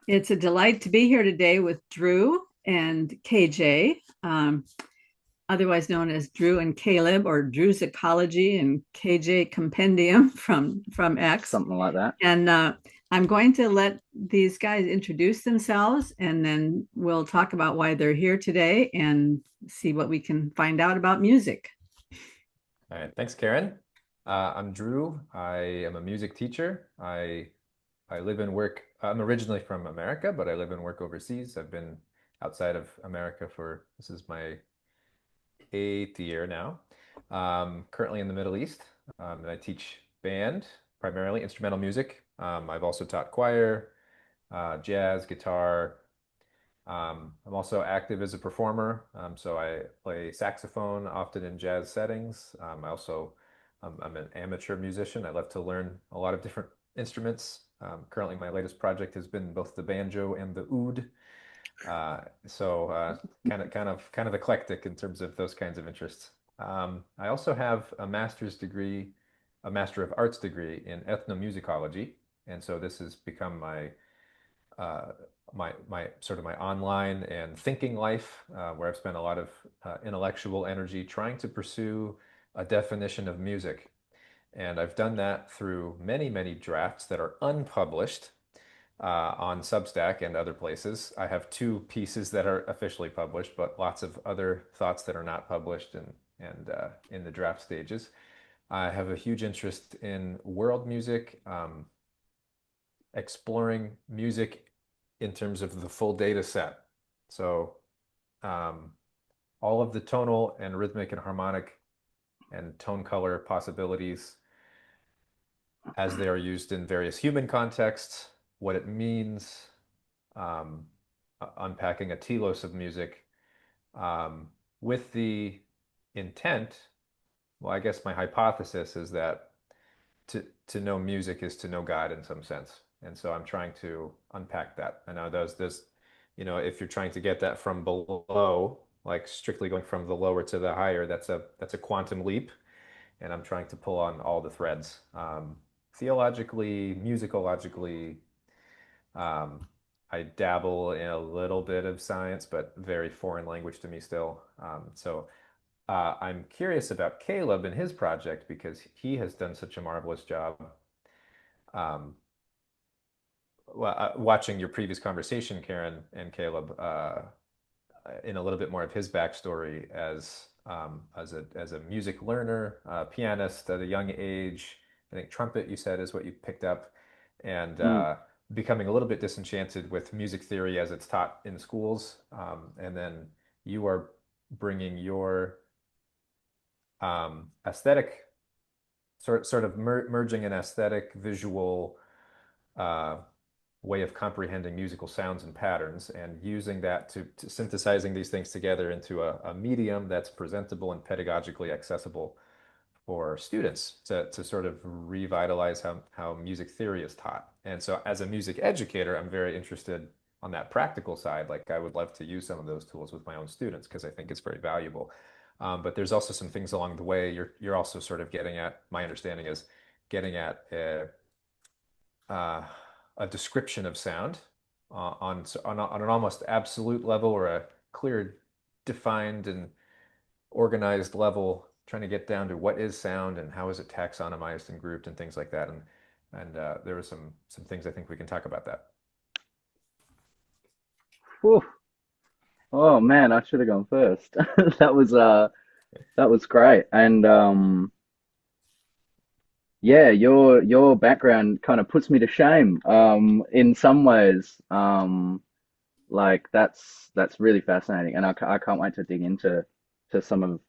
It's a delight to be here today with Drew and KJ, otherwise known as Drew and Kaleb, or Drew's Ecology and KJ Compendium from X. Something like that. And I'm going to let these guys introduce themselves, and then we'll talk about why they're here today and see what we can find out about music. All right, thanks, Karen. I'm Drew. I am a music teacher. I live and work. I'm originally from America, but I live and work overseas. I've been outside of America for this is my eighth year now. Currently in the Middle East, and I teach band, primarily instrumental music. I've also taught choir, jazz, guitar. I'm also active as a performer, so I play saxophone often in jazz settings. I'm an amateur musician. I love to learn a lot of different instruments. Currently, my latest project has been both the banjo and the oud. Kind of eclectic in terms of those kinds of interests. I also have a master's degree, a Master of Arts degree in ethnomusicology, and so this has become uh, my sort of my online and thinking life, where I've spent a lot of intellectual energy trying to pursue a definition of music. And I've done that through many, many drafts that are unpublished on Substack and other places. I have two pieces that are officially published, but lots of other thoughts that are not published and in the draft stages. I have a huge interest in world music, exploring music in terms of the full data set. So um, all of the tonal and rhythmic and harmonic and tone color possibilities as they are used in various human contexts, what it means, um, unpacking a telos of music um, with the intent. Well, I guess my hypothesis is that to know music is to know God in some sense. And so I'm trying to unpack that. I know if you're trying to get that from below, like strictly going from the lower to the higher, that's a quantum leap. And I'm trying to pull on all the threads. Theologically, musicologically, um, I dabble in a little bit of science, but very foreign language to me still. I'm curious about Caleb and his project because he has done such a marvelous job. Um, Watching your previous conversation, Karen and Caleb, in a little bit more of his backstory as a music learner, pianist at a young age. I think trumpet, you said, is what you picked up, and Mm. becoming a little bit disenchanted with music theory as it's taught in schools. And then you are bringing your aesthetic sort of merging an aesthetic visual uh, way of comprehending musical sounds and patterns and using that to synthesizing these things together into a medium that's presentable and pedagogically accessible for students to sort of revitalize how music theory is taught. And so as a music educator, I'm very interested on that practical side. Like I would love to use some of those tools with my own students because I think it's very valuable. But there's also some things along the way you're also sort of getting at, my understanding is getting at uh, a description of sound on an almost absolute level or a clear, defined, and organized level, trying to get down to what is sound and how is it taxonomized and grouped and things like that. And there are some things I think we can talk about that. Whew. Oh man, I should have gone first. That was that was great. And yeah, your background kind of puts me to shame in some ways. Like that's really fascinating, and I can't wait to dig into some of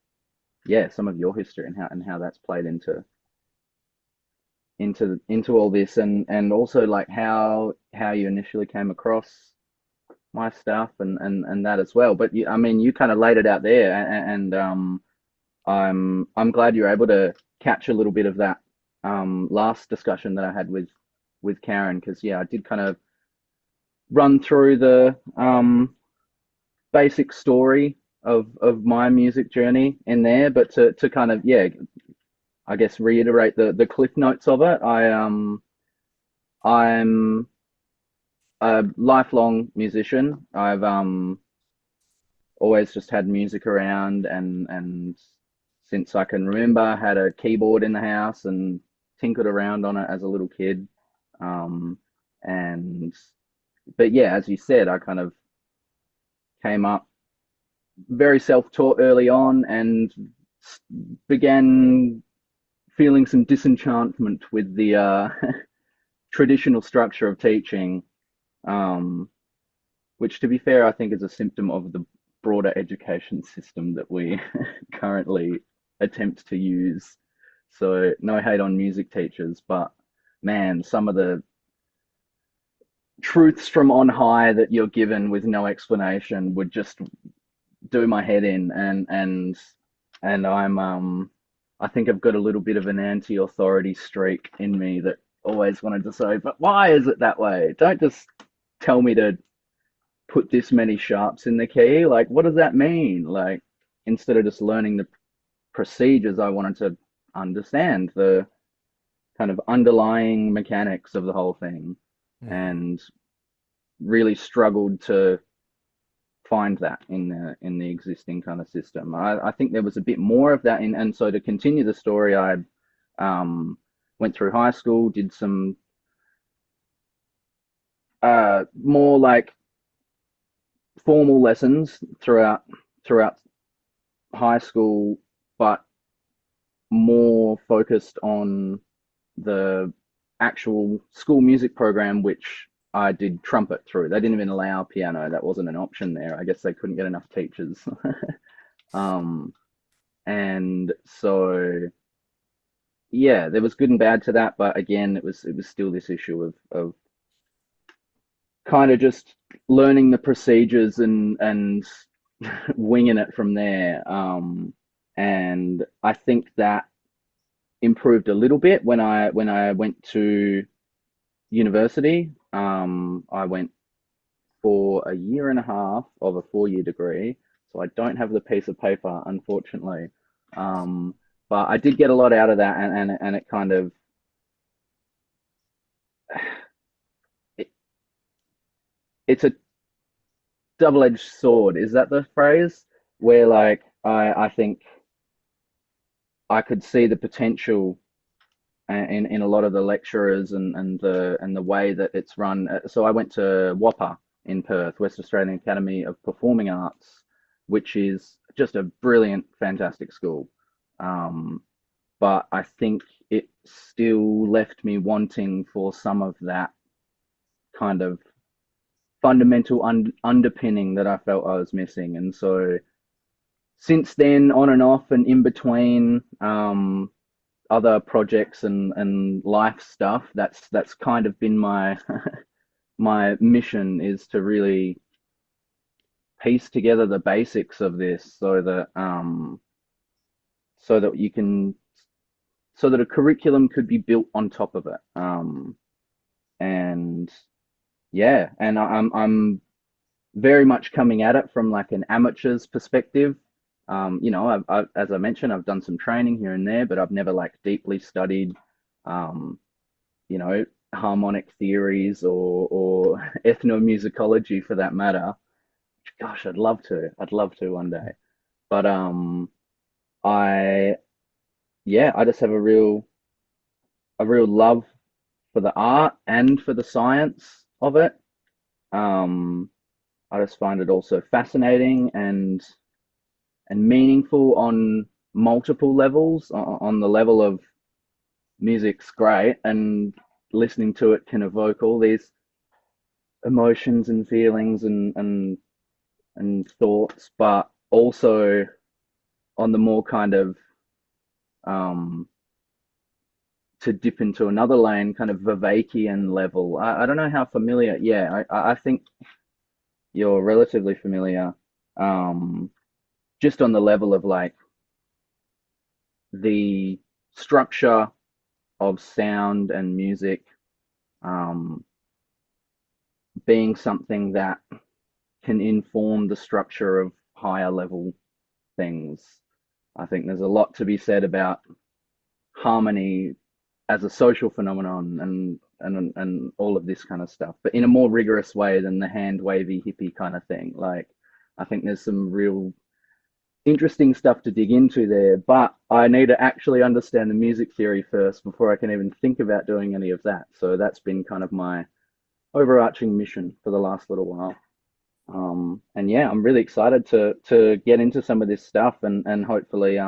some of your history and how that's played into all this, and also like how you initially came across my stuff and that as well. But I mean, you kind of laid it out there, and I'm glad you're able to catch a little bit of that last discussion that I had with Karen, because yeah, I did kind of run through the basic story of my music journey in there, but to kind of I guess reiterate the cliff notes of it. I'm a lifelong musician. I've always just had music around, and since I can remember, had a keyboard in the house and tinkered around on it as a little kid. Um, and but yeah, as you said, I kind of came up very self-taught early on and began feeling some disenchantment with the traditional structure of teaching, um, which, to be fair, I think is a symptom of the broader education system that we currently attempt to use. So, no hate on music teachers, but man, some of the truths from on high that you're given with no explanation would just do my head in, and I think I've got a little bit of an anti-authority streak in me that always wanted to say, but why is it that way? Don't just tell me to put this many sharps in the key. Like, what does that mean? Like, instead of just learning the procedures, I wanted to understand the kind of underlying mechanics of the whole thing, Mhm. and really struggled to find that in the existing kind of system. I think there was a bit more of that and so to continue the story, I um, went through high school, did some more like formal lessons throughout high school, but more focused on the actual school music program, which I did trumpet through. They didn't even allow piano. That wasn't an option there. I guess they couldn't get enough teachers. um, and so yeah, there was good and bad to that, but again, it was still this issue of kind of just learning the procedures and winging it from there. And I think that improved a little bit when I went to university. I went for a year and a half of a 4-year degree, so I don't have the piece of paper, unfortunately. Um, but I did get a lot out of that, and it kind of it, it's a double-edged sword. Is that the phrase? Where like I think I could see the potential in a lot of the lecturers and the way that it's run. So I went to WAPA in Perth, West Australian Academy of Performing Arts, which is just a brilliant, fantastic school. Um, but I think it still left me wanting for some of that kind of fundamental underpinning that I felt I was missing. And so since then, on and off and in between, other projects and life stuff, that's kind of been my my mission, is to really piece together the basics of this so that you can so that a curriculum could be built on top of it. And yeah, and I'm very much coming at it from like an amateur's perspective. As I mentioned, I've done some training here and there, but I've never like deeply studied, um, you know, harmonic theories or ethnomusicology for that matter. Gosh, I'd love to. I'd love to one day. But I yeah, I just have a real love for the art and for the science of it. Um, I just find it also fascinating and meaningful on multiple levels. On the level of music's great, and listening to it can evoke all these emotions and feelings and thoughts, but also on the more kind of um, to dip into another lane, kind of Vivacian level. I don't know how familiar. Yeah, I think you're relatively familiar. Um, just on the level of like the structure of sound and music, um, being something that can inform the structure of higher level things. I think there's a lot to be said about harmony as a social phenomenon, and and all of this kind of stuff, but in a more rigorous way than the hand wavy hippie kind of thing. Like, I think there's some real interesting stuff to dig into there, but I need to actually understand the music theory first before I can even think about doing any of that. So that's been kind of my overarching mission for the last little while. And yeah, I'm really excited to get into some of this stuff and hopefully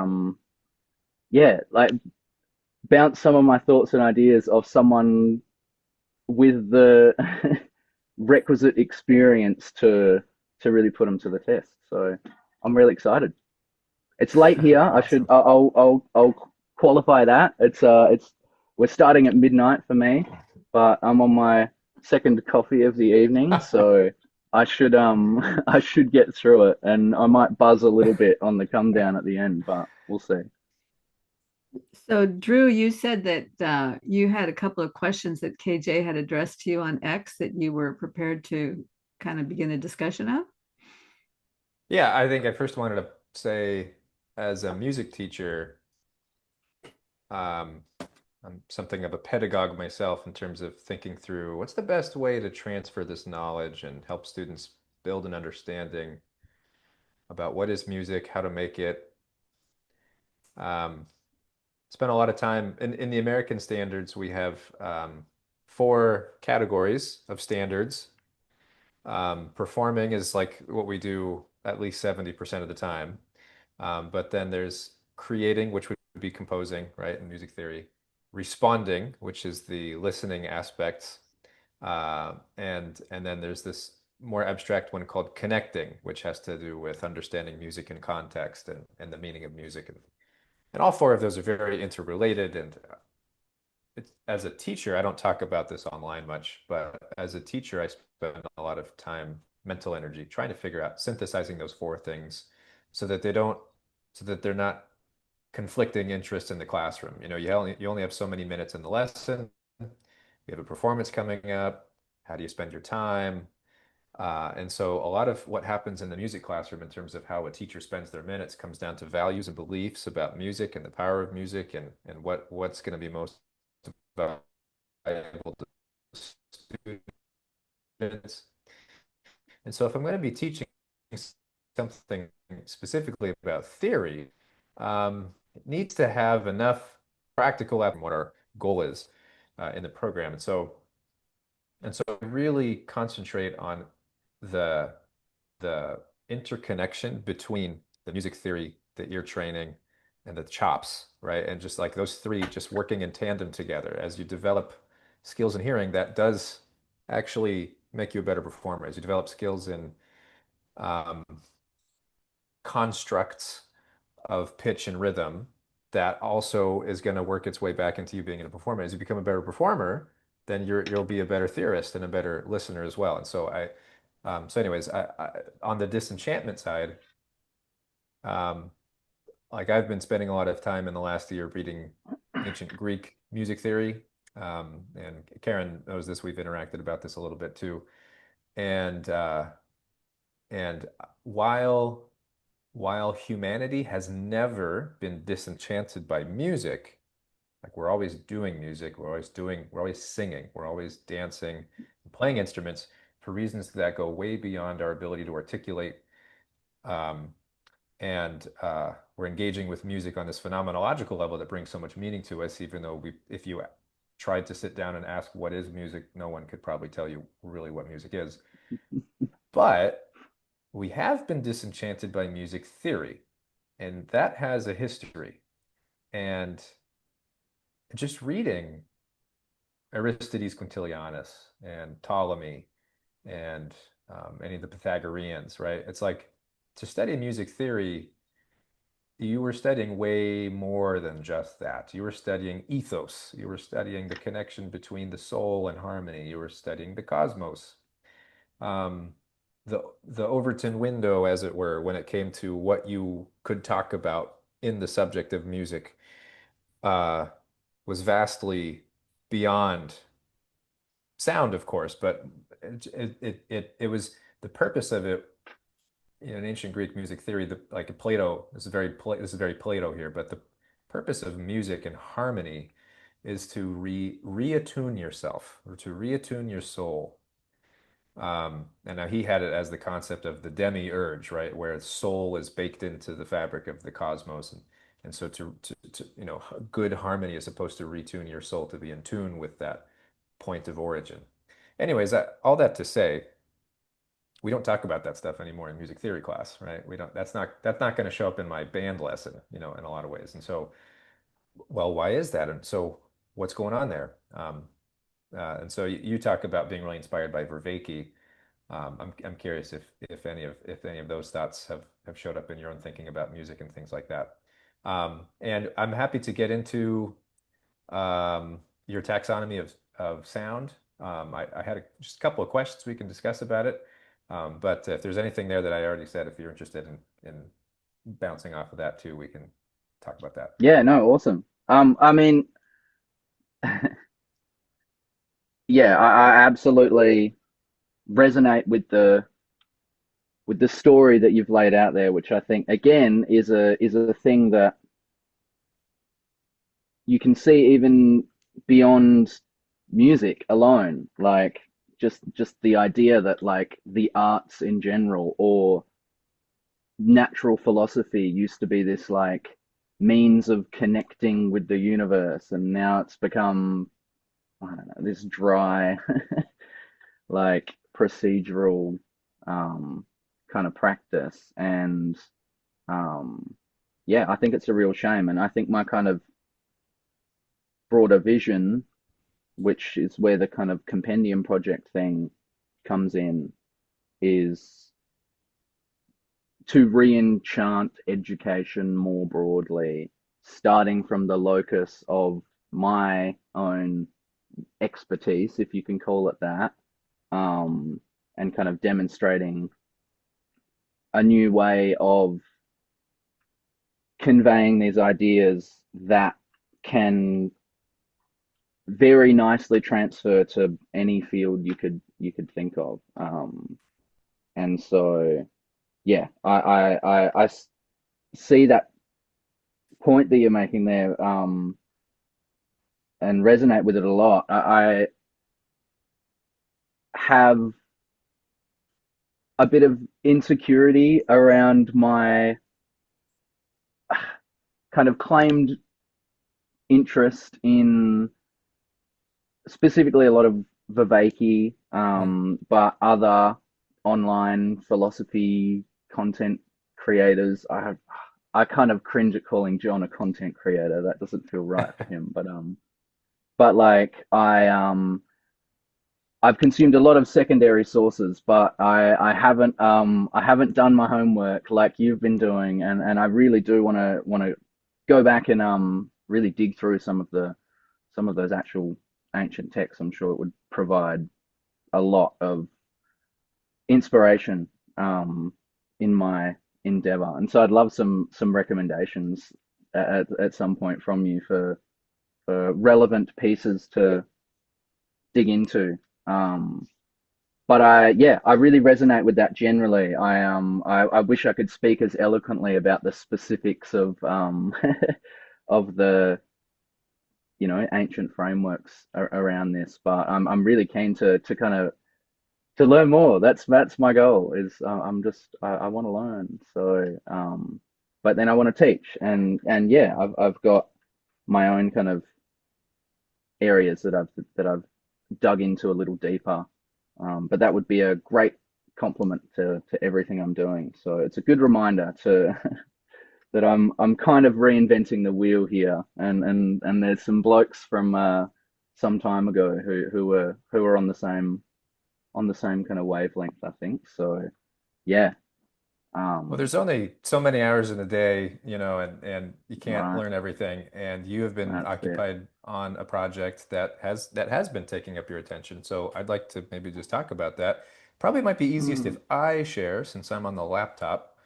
yeah, like bounce some of my thoughts and ideas of someone with the requisite experience to really put them to the test. So I'm really excited. It's late here. Awesome. I'll qualify that. It's we're starting at midnight for me, but I'm on my second coffee of the evening, so I should I should get through it, and I might buzz a little bit on the come down at the end, but we'll see. So, Drew, you said that you had a couple of questions that KJ had addressed to you on X that you were prepared to kind of begin a discussion of. Yeah, I think I first wanted to say, as a music teacher, um, I'm something of a pedagogue myself in terms of thinking through what's the best way to transfer this knowledge and help students build an understanding about what is music, how to make it. Um, Spent a lot of time in the American standards. We have four categories of standards. Performing is like what we do at least 70% of the time. But then there's creating, which would be composing, right, in music theory. Responding, which is the listening aspects. And then there's this more abstract one called connecting, which has to do with understanding music in context and the meaning of music. And all four of those are very interrelated. And as a teacher, I don't talk about this online much, but as a teacher, I spend a lot of time, mental energy, trying to figure out synthesizing those four things so that so that they're not conflicting interests in the classroom. You know, you only have so many minutes in the lesson. You have a performance coming up. How do you spend your time? And so a lot of what happens in the music classroom in terms of how a teacher spends their minutes comes down to values and beliefs about music and the power of music and what's going to be most valuable to students. And so if I'm going to be teaching something specifically about theory, it needs to have enough practical what our goal is in the program. And so I really concentrate on the the interconnection between the music theory, the ear training, and the chops, right? And just like those three just working in tandem together. As you develop skills in hearing, that does actually make you a better performer. As you develop skills in um, constructs of pitch and rhythm, that also is going to work its way back into you being a performer. As you become a better performer, then you'll be a better theorist and a better listener as well. And so anyways, on the disenchantment side, um, like I've been spending a lot of time in the last year reading ancient Greek music theory. And Karen knows this. We've interacted about this a little bit too. And and while humanity has never been disenchanted by music, like we're always doing music, we're always singing, we're always dancing, playing instruments for reasons that go way beyond our ability to articulate. Um, and we're engaging with music on this phenomenological level that brings so much meaning to us, even though if you tried to sit down and ask what is music, no one could probably tell you really what music is. But we have been disenchanted by music theory, and that has a history. And just reading Aristides Quintilianus and Ptolemy and any of the Pythagoreans, right? It's like to study music theory, you were studying way more than just that. You were studying ethos. You were studying the connection between the soul and harmony. You were studying the cosmos. Um, the Overton window, as it were, when it came to what you could talk about in the subject of music, uh, was vastly beyond sound, of course, but it was the purpose of it in ancient Greek music theory, like Plato, this is very Plato here, but the purpose of music and harmony is to reattune yourself or to reattune your soul. And now he had it as the concept of the demiurge, right? Where soul is baked into the fabric of the cosmos. And so good harmony is supposed to retune your soul to be in tune with that point of origin. Anyways, all that to say, we don't talk about that stuff anymore in music theory class, right? We don't, that's not going to show up in my band lesson, in a lot of ways. And so, well, why is that? And so what's going on there? And so you talk about being really inspired by Vervaeke. I'm curious if any of those thoughts have showed up in your own thinking about music and things like that. And I'm happy to get into your taxonomy of sound. I had just a couple of questions we can discuss about it. But if there's anything there that I already said, if you're interested in bouncing off of that too, we can talk about that. Yeah, no, awesome. I mean, yeah, I absolutely resonate with the story that you've laid out there, which I think again is a thing that you can see even beyond music alone, like just the idea that like the arts in general or natural philosophy used to be this like means of connecting with the universe, and now it's become, I don't know, this dry like procedural um kind of practice. And um yeah, I think it's a real shame. And I think my kind of broader vision, which is where the kind of compendium project thing comes in, is to re-enchant education more broadly, starting from the locus of my own expertise, if you can call it that, and kind of demonstrating a new way of conveying these ideas that can very nicely transfer to any field you could think of. And so yeah, I see that point that you're making there, and resonate with it a lot. I have a bit of insecurity around my kind of claimed interest in specifically a lot of Viveki, Hmm. but other online philosophy content creators. I kind of cringe at calling John a content creator. That doesn't feel right for him. But like I've consumed a lot of secondary sources, but I haven't done my homework like you've been doing, and I really do want to go back and really dig through some of those actual ancient texts. I'm sure it would provide a lot of inspiration in my endeavor. And so I'd love some recommendations at some point from you for relevant pieces to dig into. Um, but I really resonate with that generally. I wish I could speak as eloquently about the specifics of of the ancient frameworks around this, but I'm really keen to kind of to learn more. That's my goal. Is I want to learn. So but then I want to teach, and yeah, I've got my own kind of areas that I've dug into a little deeper. But that would be a great complement to everything I'm doing. So it's a good reminder to that I'm kind of reinventing the wheel here, and there's some blokes from some time ago who were on the same kind of wavelength, I think. So yeah, Well, um, there's only so many hours in a day, and you can't right, learn everything. And you have been that's it. occupied on a project that has been taking up your attention. So I'd like to maybe just talk about that. Probably might be easiest Hmm. if I share since I'm on the laptop.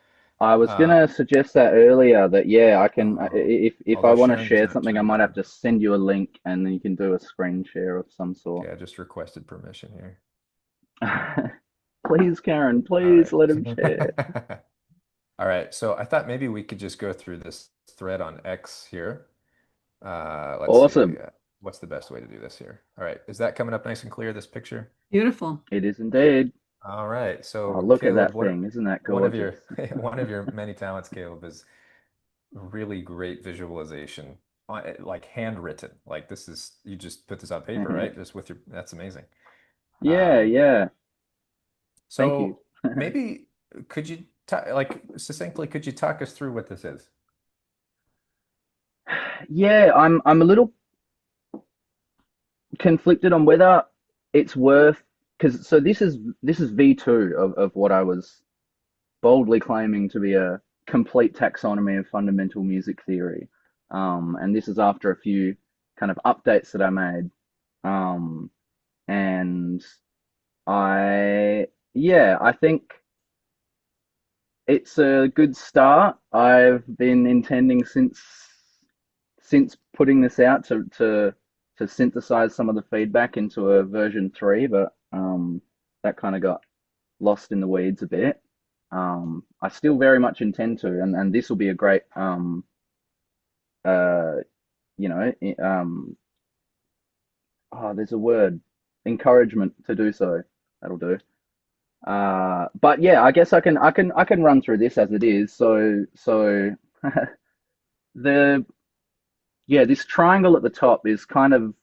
I was Um, gonna suggest that earlier, that yeah, I can if I although want to sharing does share not something, I turn might have on. to send you a link and then you can do a screen share of some sort. Okay, I just requested permission here. Please, Karen, All please right. let him share. All right. So I thought maybe we could just go through this thread on X here. Let's see. Awesome. what's the best way to do this here? All right, is that coming up nice and clear, this picture? Beautiful. It is indeed. All right, Oh, so look at Caleb, that thing. Isn't that one of your gorgeous? one of your many talents, Caleb, is really great visualization, like handwritten. Like this is you just put this on paper, right? Just with your that's amazing. Yeah, Um, yeah. Thank you. so maybe could you like succinctly could you talk us through what this is? Yeah, I'm a little conflicted on whether it's worth, because so this is V2 of what I was boldly claiming to be a complete taxonomy of fundamental music theory. And this is after a few kind of updates that I made. Um, and I think it's a good start. I've been intending since putting this out to synthesize some of the feedback into a version 3, but that kind of got lost in the weeds a bit. I still very much intend to, and this will be a great uh, you know, oh, there's a word, encouragement to do so. That'll do. But yeah, I guess I can run through this as it is. So the yeah, this triangle at the top is kind of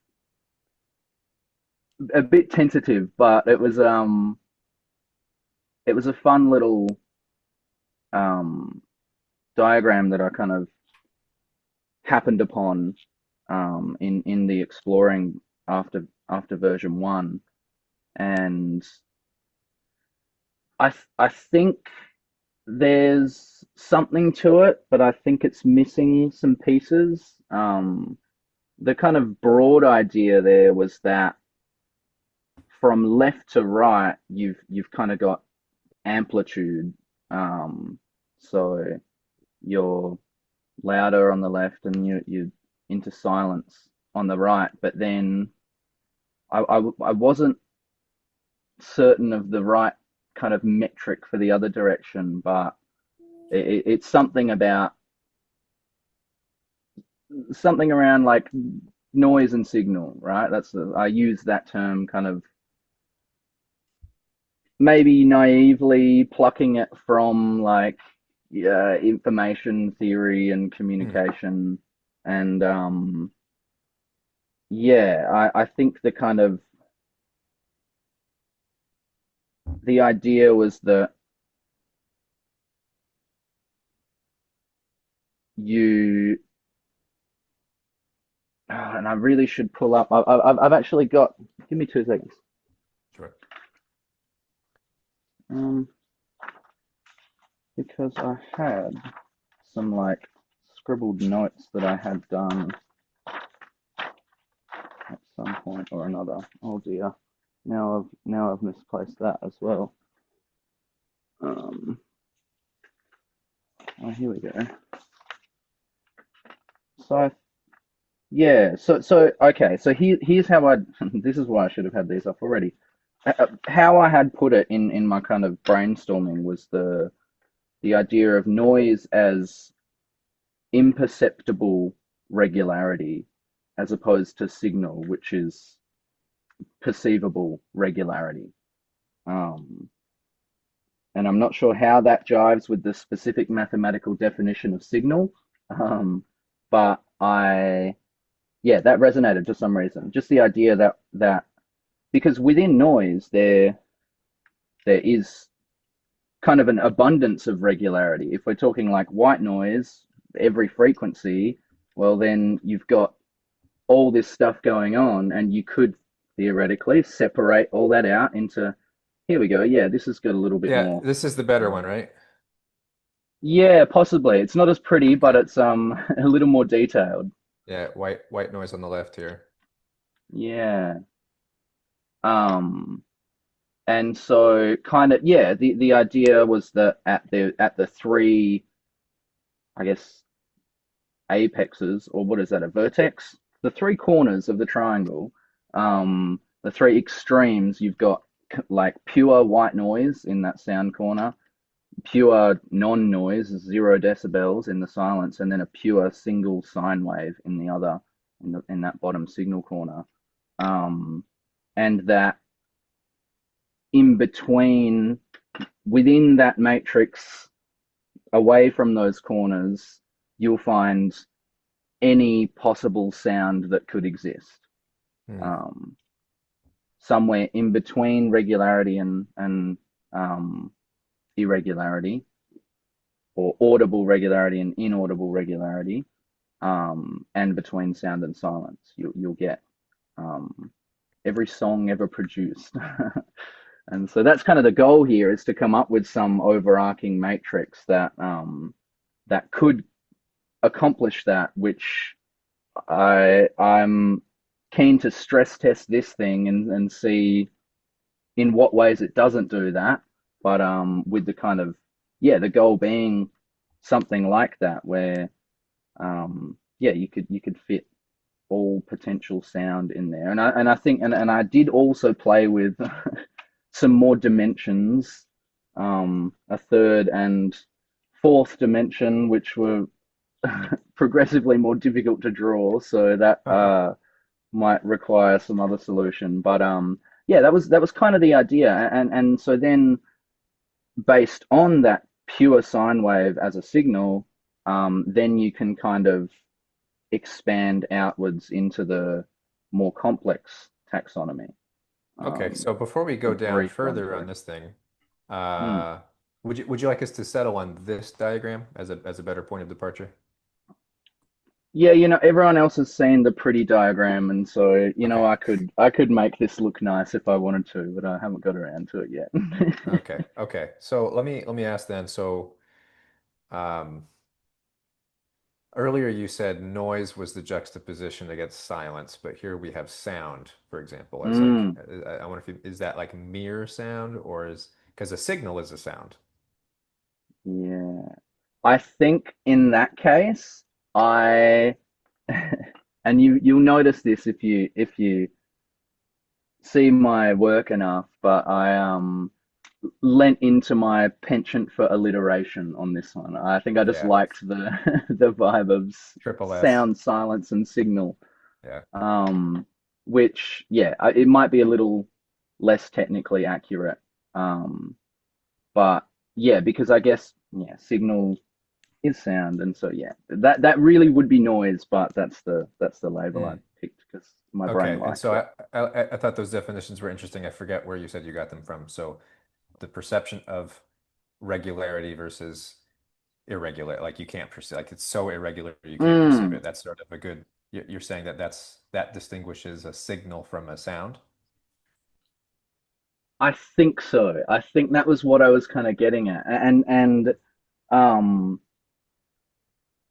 a bit tentative, but it was a fun little um diagram that I kind of happened upon in the exploring after version 1, and I think there's something to it, but I think it's missing some pieces. The kind of broad idea there was that from left to right, you've kind of got amplitude. So you're louder on the left, and you into silence on the right. But then I wasn't certain of the right kind of metric for the other direction, but it's something around like noise and signal, right? I use that term kind of maybe naively plucking it from like information theory and Hmm. communication, and yeah, I think the idea was that you and I really should pull up. I've actually got. Give me 2 seconds. Sure. Um, because I had some like scribbled notes that I had done at some point or another. Oh dear. Now I've misplaced that as well. Um, oh, here we go. So yeah, so okay, so here's how I. This is why I should have had these up already. How I had put it in my kind of brainstorming was the idea of noise as imperceptible regularity as opposed to signal, which is perceivable regularity. Um, and I'm not sure how that jives with the specific mathematical definition of signal, but yeah, that resonated for some reason. Just the idea that because within noise there is kind of an abundance of regularity. If we're talking like white noise, every frequency, well then you've got all this stuff going on, and you could theoretically separate all that out into, here we go, yeah, this has got a little bit Yeah, more. this is the better uh, one, right? yeah, possibly. It's not as pretty, but Okay. it's a little more detailed. Yeah, white noise on the left here. Yeah. Um, and so kind of yeah, the idea was that at the three, I guess, apexes, or what is that, a vertex? The three corners of the triangle, the three extremes, you've got like pure white noise in that sound corner, pure non-noise, 0 decibels in the silence, and then a pure single sine wave in the other. in that bottom signal corner, um, and that in between, within that matrix, away from those corners, you'll find any possible sound that could exist. Hmm. Um, Somewhere in between regularity and irregularity, or audible regularity and inaudible regularity, and between sound and silence, you'll get um, every song ever produced. And so that's kind of the goal here, is to come up with some overarching matrix that could accomplish that, which I'm keen to stress test this thing and see in what ways it doesn't do that. But with the kind of, yeah, the goal being something like that, where yeah, you could fit all potential sound in there. And I think and I did also play with some more dimensions, a third and fourth dimension, which were progressively more difficult to draw, so that might require some other solution. But yeah, that was kind of the idea. And so then, based on that pure sine wave as a signal, then you can kind of expand outwards into the more complex taxonomy. Okay, Um, so before we a go down brief run further on through. this thing, Hmm. uh, would you like us to settle on this diagram as a better point of departure? Yeah, everyone else has seen the pretty diagram, and so Okay. I could make this look nice if I wanted to, but I haven't got around to it yet. Okay. Okay. So let me ask then. So um, earlier you said noise was the juxtaposition against silence, but here we have sound, for example, as like Mm, I wonder if is that like mere sound or is because a signal is a sound. yeah. I think in that case, I and you'll notice this if you see my work enough, but I lent into my penchant for alliteration on this one. I think I just Yeah. liked the the vibe of Triple S. sound, silence, and signal. Yeah. Um, which, yeah, it might be a little less technically accurate. Um, but yeah, because I guess, yeah, signal is sound, and so yeah, that really would be noise, but that's the label I Hmm. picked because my brain Okay. And likes so it. I thought those definitions were interesting. I forget where you said you got them from. So the perception of regularity versus irregular, like you can't perceive, like it's so irregular you can't perceive Mm, it. That's sort of a good, you're saying that that distinguishes a signal from a sound. I think so. I think that was what I was kind of getting at, and um,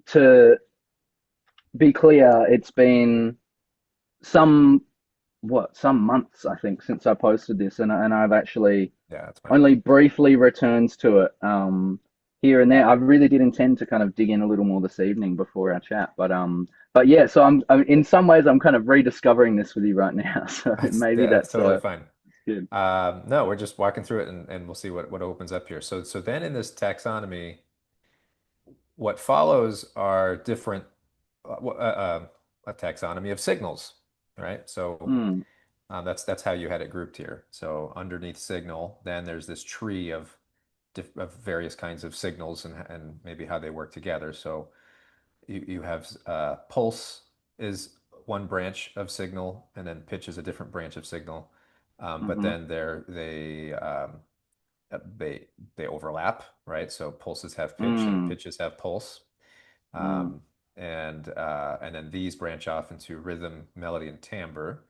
to be clear, it's been some some months, I think, since I posted this, and I've actually Yeah, that's fine. only briefly returned to it, here and there. I really did intend to kind of dig in a little more this evening before our chat, but yeah, so I'm in some ways I'm kind of rediscovering this with you right now, so maybe That's that's totally fine. good. No, we're just walking through it and we'll see what opens up here. So then in this taxonomy, what follows are different a taxonomy of signals, right? So Mm, that's how you had it grouped here. So underneath signal, then there's this tree of various kinds of signals and maybe how they work together. So you have pulse is one branch of signal, and then pitch is a different branch of signal. But hmm then uh, they they overlap, right? So pulses have pitch and mm, pitches have pulse. mm. Um, and then these branch off into rhythm, melody, and timbre.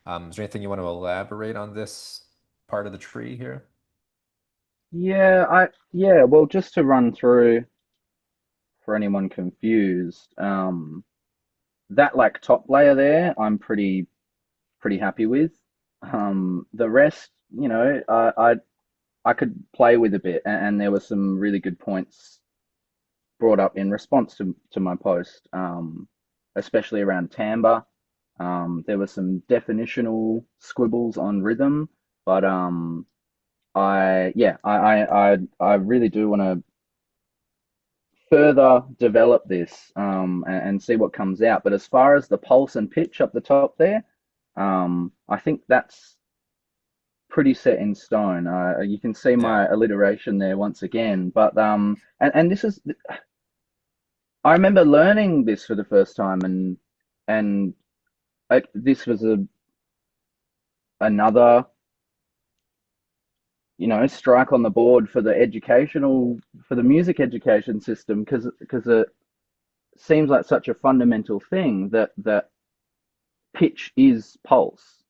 Is there anything you want to elaborate on this part of the tree here? Yeah, well, just to run through for anyone confused, that like top layer there, I'm pretty happy with. The rest, I could play with a bit, and there were some really good points brought up in response to my post, especially around timbre. There were some definitional squibbles on rhythm, but I yeah, I really do want to further develop this and see what comes out. But as far as the pulse and pitch up the top there, I think that's pretty set in stone. You can see Yeah. my alliteration there once again. But and this is I remember learning this for the first time, and this was another strike on the board for the music education system because it seems like such a fundamental thing that pitch is pulse.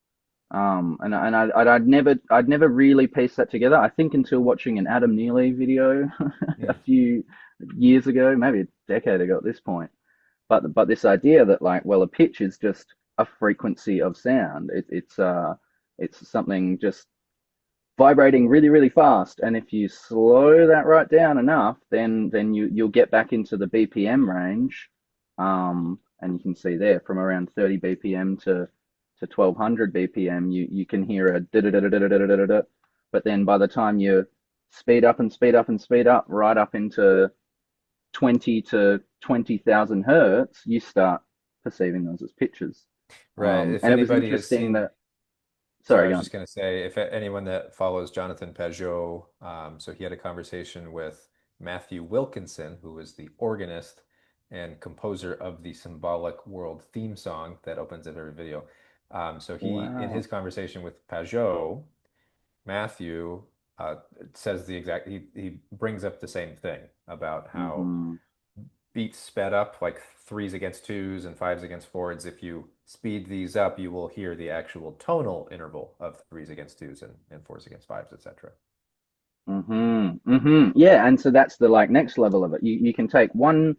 I'd never really pieced that together. I think until watching an Adam Neely video a Mm. few years ago, maybe a decade ago at this point. But this idea that like, well, a pitch is just a frequency of sound. It's something just vibrating really, really fast. And if you slow that right down enough, then you'll get back into the BPM range. And you can see there from around 30 BPM to 1200 BPM, you can hear a da da da da da da da da da. But then by the time you speed up and speed up and speed up right up into 20 to 20,000 hertz, you start perceiving those as pitches. Right. If And it was anybody has interesting seen, that, sorry, I sorry, was go on. just going to say, if anyone that follows Jonathan Pageau, so he had a conversation with Matthew Wilkinson, who is the organist and composer of the Symbolic World theme song that opens up every video. So in Wow. his conversation with Pageau, Matthew says he brings up the same thing about how Hmm. beats sped up, like threes against twos and fives against fours. If you speed these up, you will hear the actual tonal interval of threes against twos and fours against fives, etc. Yeah, and so that's the like next level of it. You can take one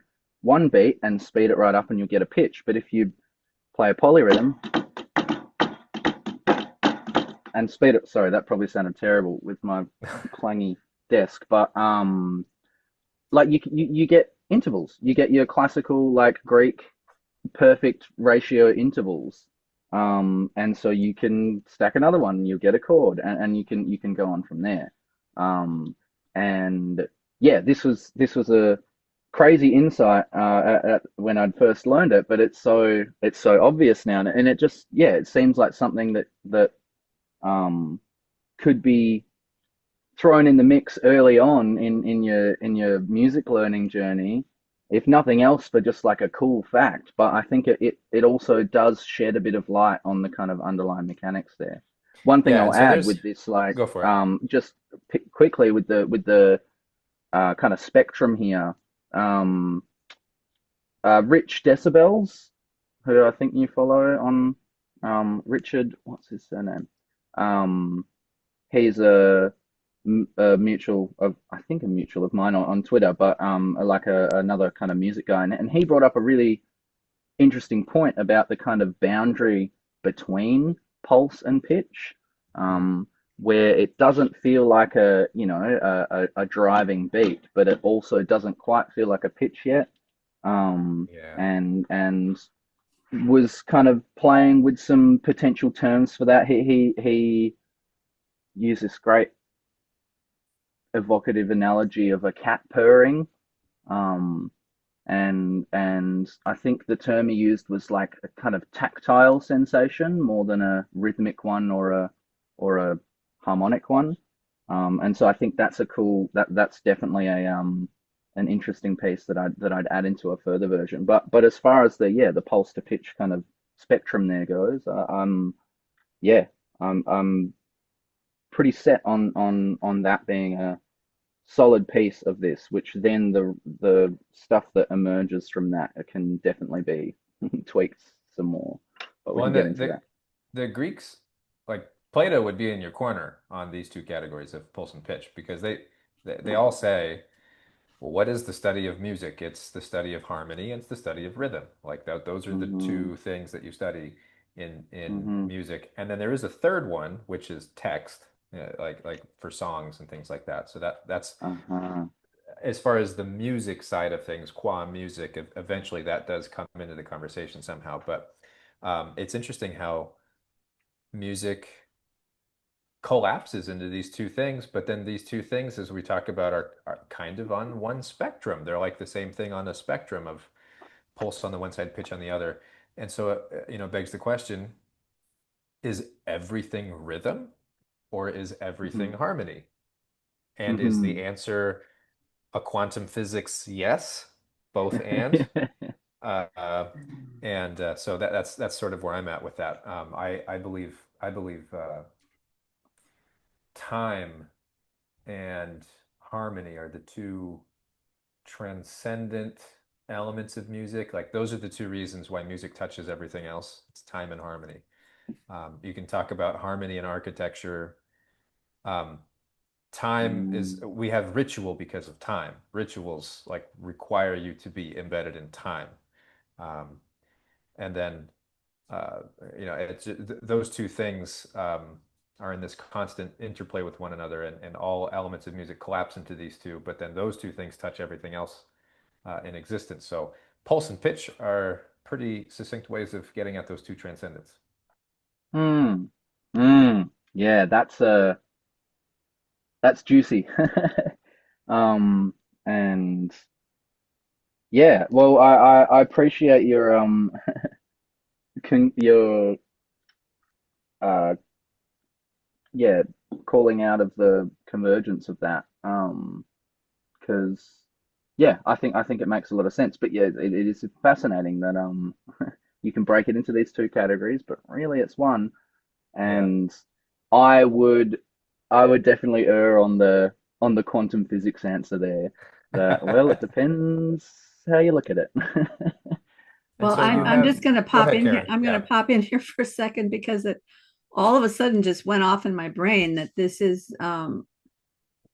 beat and speed it right up and you'll get a pitch. But if you play a polyrhythm and speed it, sorry, that probably sounded terrible with my clangy desk, but like you get intervals. You get your classical like Greek perfect ratio intervals. And so you can stack another one, you get a chord, and you can go on from there. Um, and yeah, this was a crazy insight when I'd first learned it, but it's so obvious now, and it just it seems like something that um, could be thrown in the mix early on in your music learning journey, if nothing else for just like a cool fact. But I think it also does shed a bit of light on the kind of underlying mechanics there. One thing Yeah, I'll and so add there's with this, like go for it. just quickly with the kind of spectrum here, um, Rich Decibels, who I think you follow on Richard, what's his surname? Um, he's a mutual of I think a mutual of mine on Twitter, but like another kind of music guy, and he brought up a really interesting point about the kind of boundary between pulse and pitch, Hmm. where it doesn't feel like a driving beat, but it also doesn't quite feel like a pitch yet, Yeah. and was kind of playing with some potential terms for that. He used this great evocative analogy of a cat purring. Um, and I think the term he used was like a kind of tactile sensation more than a rhythmic one or a harmonic one. And so I think that's definitely an interesting piece that I'd add into a further version. But as far as the pulse to pitch kind of spectrum there goes, yeah, I'm pretty set on that being a solid piece of this, which then the stuff that emerges from that can definitely be tweaked some more. But we Well, can and get into that. the Greeks, like Plato, would be in your corner on these two categories of pulse and pitch because they all say, well, what is the study of music? It's the study of harmony and it's the study of rhythm. Like that, those are the Hmm. two things that you study in Hmm. music. And then there is a third one, which is text, like for songs and things like that. So that's Uh-huh. as far as the music side of things, qua music, eventually that does come into the conversation somehow. But it's interesting how music collapses into these two things, but then these two things, as we talk about, are kind of on one spectrum. They're like the same thing on a spectrum of pulse on the one side, pitch on the other. And so, begs the question, is everything rhythm or is everything Mhm. harmony? And is Mhm. the answer a quantum physics yes, both and? Uh, uh, so that's sort of where I'm at with that. I believe time and harmony are the two transcendent elements of music. Like those are the two reasons why music touches everything else. It's time and harmony. You can talk about harmony in architecture. Um, time is, Mm. we have ritual because of time. Rituals like require you to be embedded in time. Um, and then uh, it's those two things are in this constant interplay with one another, and all elements of music collapse into these two, but then those two things touch everything else in existence. So pulse and pitch are pretty succinct ways of getting at those two transcendents. Mm. Mm. Yeah, that's juicy. Um, and yeah, well, I appreciate your your uh yeah, calling out of the convergence of that. Because yeah, I think it makes a lot of sense. But yeah, it is fascinating that you can break it into these two categories, but really it's one. Yeah. And I would I would definitely err on the quantum physics answer there. That well, it depends how you look at it. And Well, so you I'm have, just going to go pop ahead, in here. Karen. I'm going Yeah. to pop in here for a second because it all of a sudden just went off in my brain that this is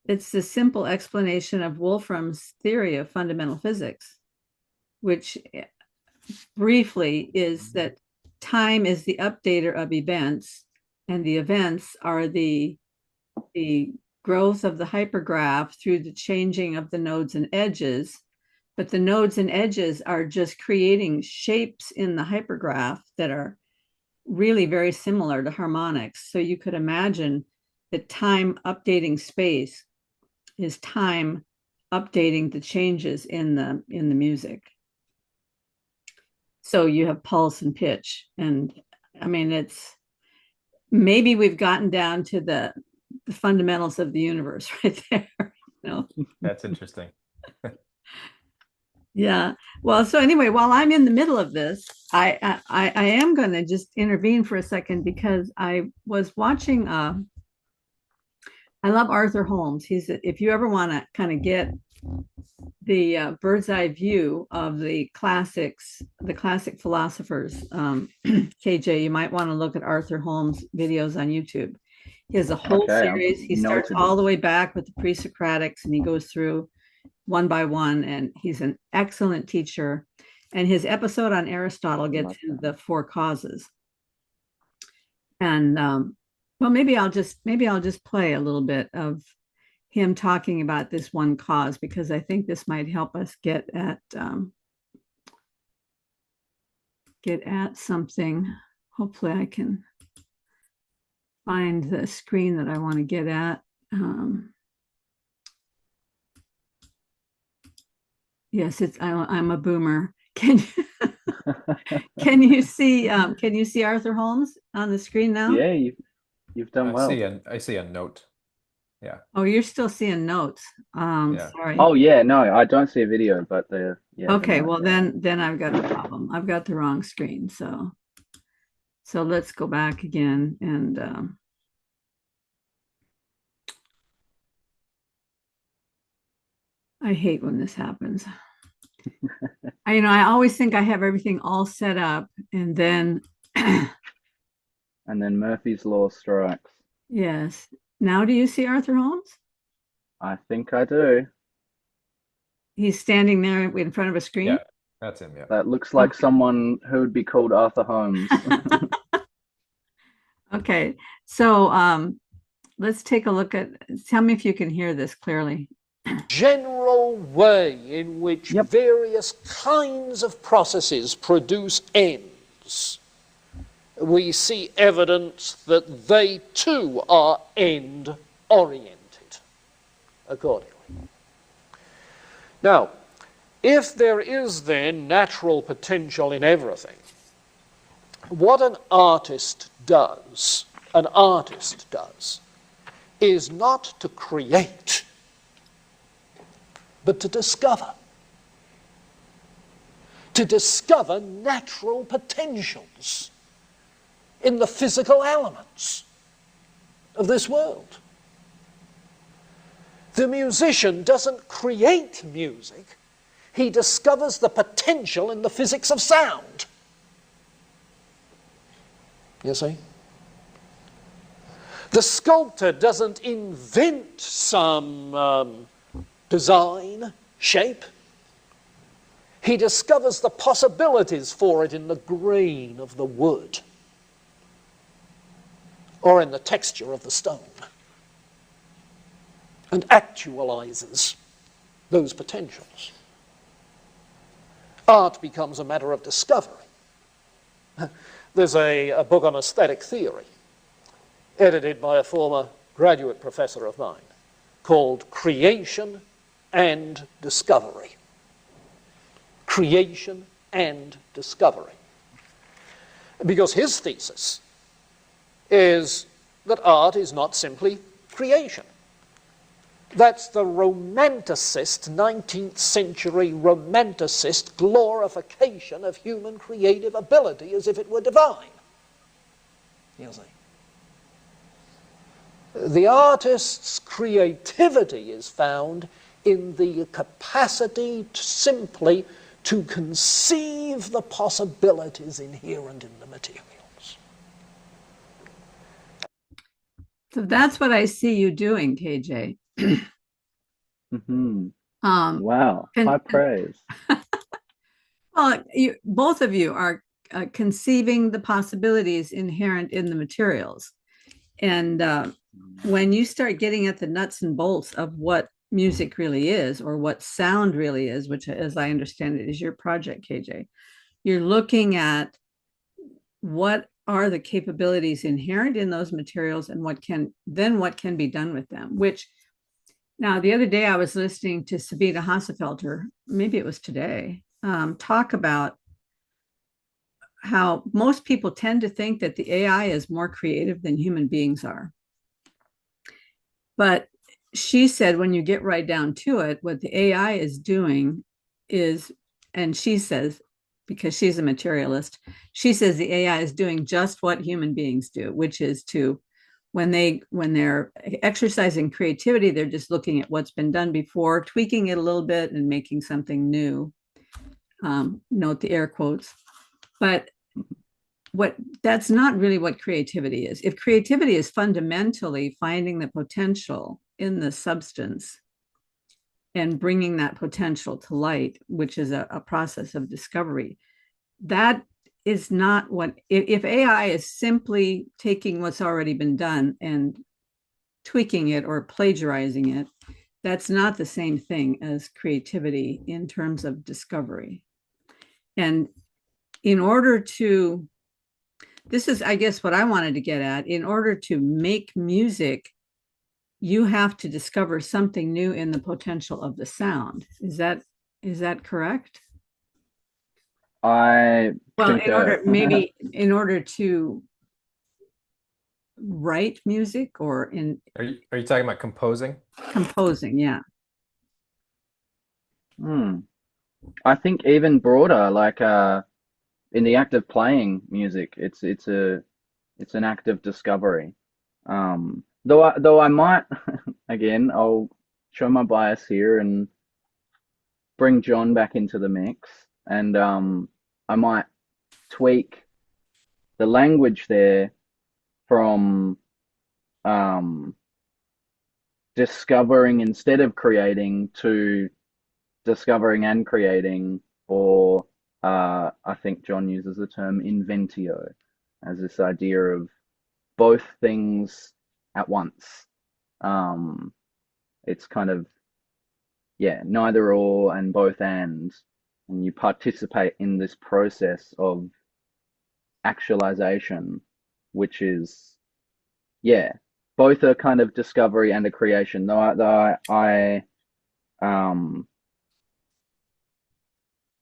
it's the simple explanation of Wolfram's theory of fundamental physics, which briefly is that time is the updater of events, and the events are the growth of the hypergraph through the changing of the nodes and edges. But the nodes and edges are just creating shapes in the hypergraph that are really very similar to harmonics. So you could imagine that time updating space is time updating the changes in the music. So you have pulse and pitch, and I mean it's maybe we've gotten down to the fundamentals of the universe right there. You know? That's interesting. Yeah. Well, so anyway, while I'm in the middle of this, I am going to just intervene for a second because I was watching. I love Arthur Holmes. If you ever want to kind of get the bird's eye view of the classics, the classic philosophers, KJ, you might want to look at Arthur Holmes videos on YouTube. He has a whole Okay, I'm series. He starts noted. all the way back with the pre-Socratics and he goes through one by one, and he's an excellent teacher. And his episode on Aristotle gets Love into that. the four causes. And well, maybe I'll just play a little bit of him talking about this one cause because I think this might help us get at something. Hopefully, I can find the screen that I want to get at. Yes, I'm a boomer. Can you see Arthur Holmes on the screen now? Yeah, you've done well. I see a note. Yeah. Oh, you're still seeing notes. Yeah. Sorry. Oh yeah, no, I don't see a video, but the Okay, note well there. then I've got a problem. I've got the wrong screen. So let's go back again and I hate when this happens. I always think I have everything all set up and then And then Murphy's Law strikes. yes. Now do you see Arthur Holmes? I think I do. He's standing there in front of a screen. Yeah. That's him. Yeah. That looks like someone who would be called Arthur Holmes. Okay. So let's take a look at tell me if you can hear this clearly. General way in which various kinds of processes produce ends. we see evidence that they too are end-oriented accordingly. Now, if there is then natural potential in everything, what an artist does is not to create, but to discover. To discover natural potentials in the physical elements of this world. The musician doesn't create music, he discovers the potential in the physics of sound. You see? The sculptor doesn't invent some design, shape. He discovers the possibilities for it in the grain of the wood or in the texture of the stone, and actualizes those potentials. Art becomes a matter of discovery. There's a book on aesthetic theory, edited by a former graduate professor of mine, called Creation and Discovery. Creation and discovery. Because his thesis is that art is not simply creation. That's the romanticist, 19th century romanticist glorification of human creative ability as if it were divine. You see. The artist's creativity is found in the capacity simply to conceive the possibilities inherent in the materials. So that's what I see you doing, KJ. Mm-hmm. Wow, high praise. Well, both of you are conceiving the possibilities inherent in the materials. And when you start getting at the nuts and bolts of what music really is, or what sound really is, which, as I understand it, is your project, KJ, you're looking at what are the capabilities inherent in those materials and what can be done with them. Which, now, the other day I was listening to Sabina Hasselfelter, maybe it was today, talk about how most people tend to think that the AI is more creative than human beings are. But she said, when you get right down to it, what the AI is doing is, and she says, because she's a materialist, she says the AI is doing just what human beings do, which is to, when they're exercising creativity, they're just looking at what's been done before, tweaking it a little bit and making something new. Note the air quotes. But that's not really what creativity is. If creativity is fundamentally finding the potential in the substance and bringing that potential to light, which is a process of discovery, that is not what, if AI is simply taking what's already been done and tweaking it or plagiarizing it, that's not the same thing as creativity in terms of discovery. And in order to, this is, I guess, what I wanted to get at, in order to make music, you have to discover something new in the potential of the sound. Is that correct? I concur. in order to write music, or in Are you talking about composing? Composing, yeah. I think even broader, like in the act of playing music, it's an act of discovery. Though I might, again, I'll show my bias here and bring John back into the mix, and I might tweak the language there from discovering instead of creating to discovering and creating, or I think John uses the term inventio as this idea of both things at once. It's kind of, yeah, neither or and both and you participate in this process of actualization, which is, yeah, both a kind of discovery and a creation. Though I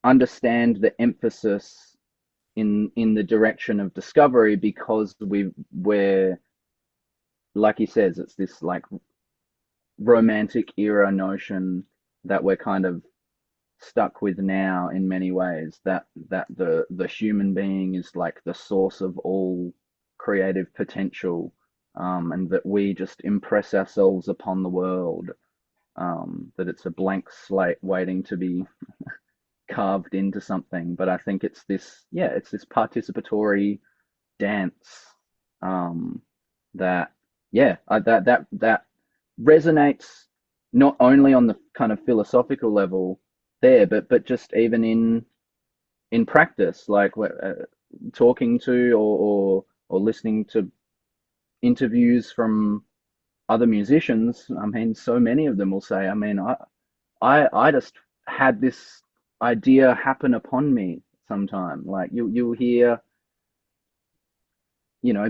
understand the emphasis in the direction of discovery, because we're, like he says, it's this like romantic era notion that we're kind of stuck with now in many ways, that the human being is like the source of all creative potential, and that we just impress ourselves upon the world, that it's a blank slate waiting to be carved into something. But I think it's this, yeah, it's this participatory dance, um, that, yeah, that resonates not only on the kind of philosophical level there, but just even in practice, like talking to, or listening to interviews from other musicians. I mean, so many of them will say, I mean, I just had this idea happen upon me sometime. Like you'll hear,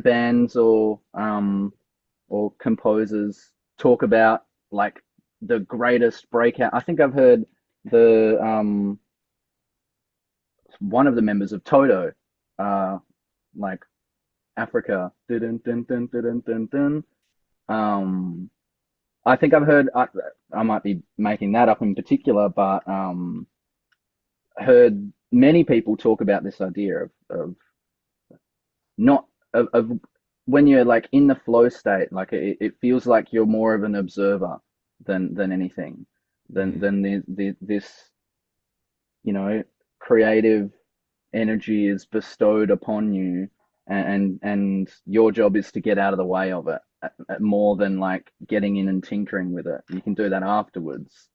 bands or composers talk about like the greatest breakout. I think I've heard the one of the members of Toto, like Africa. Dun, dun, dun, dun, dun, dun, dun. I think I've heard. I might be making that up in particular, but heard many people talk about this idea of not of when you're like in the flow state, like it feels like you're more of an observer than anything, than this, you know, creative energy is bestowed upon you, and your job is to get out of the way of it, more than like getting in and tinkering with it. You can do that afterwards.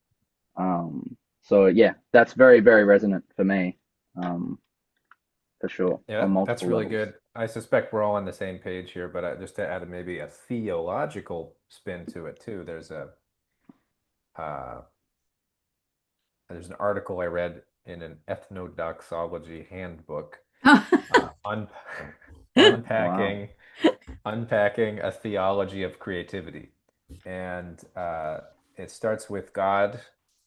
So yeah, that's very, very resonant for me, for sure, Yeah, on that's multiple really levels. good. I suspect we're all on the same page here, but just to add maybe a theological spin to it too. Uh, there's an article I read in an ethnodoxology handbook, uh, un Wow. unpacking unpacking a theology of creativity, and it starts with God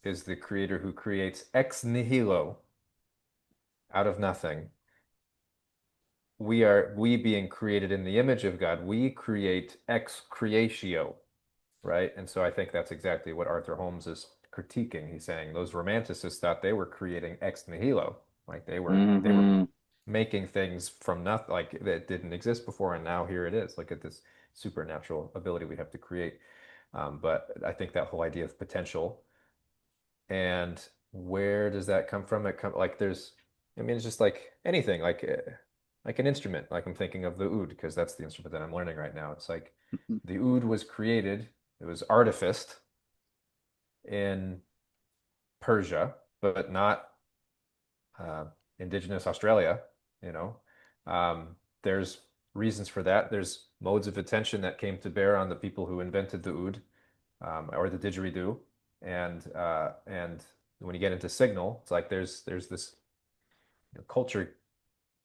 is the creator who creates ex nihilo, out of nothing. We being created in the image of God, we create ex creatio, right? And so I think that's exactly what Arthur Holmes is critiquing. He's saying those romanticists thought they were creating ex nihilo, like they were Hmm. making things from nothing, like that didn't exist before, and now here it is. Look at this supernatural ability we have to create. But I think that whole idea of potential, and where does that come from? It come like there's, I mean, it's just like anything, like an instrument. Like I'm thinking of the oud because that's the instrument that I'm learning right now. It's like the oud was created, it was artificed in Persia, but not uh, indigenous Australia, you know. There's reasons for that. There's modes of attention that came to bear on the people who invented the oud, or the didgeridoo, and when you get into signal, it's like there's this, culture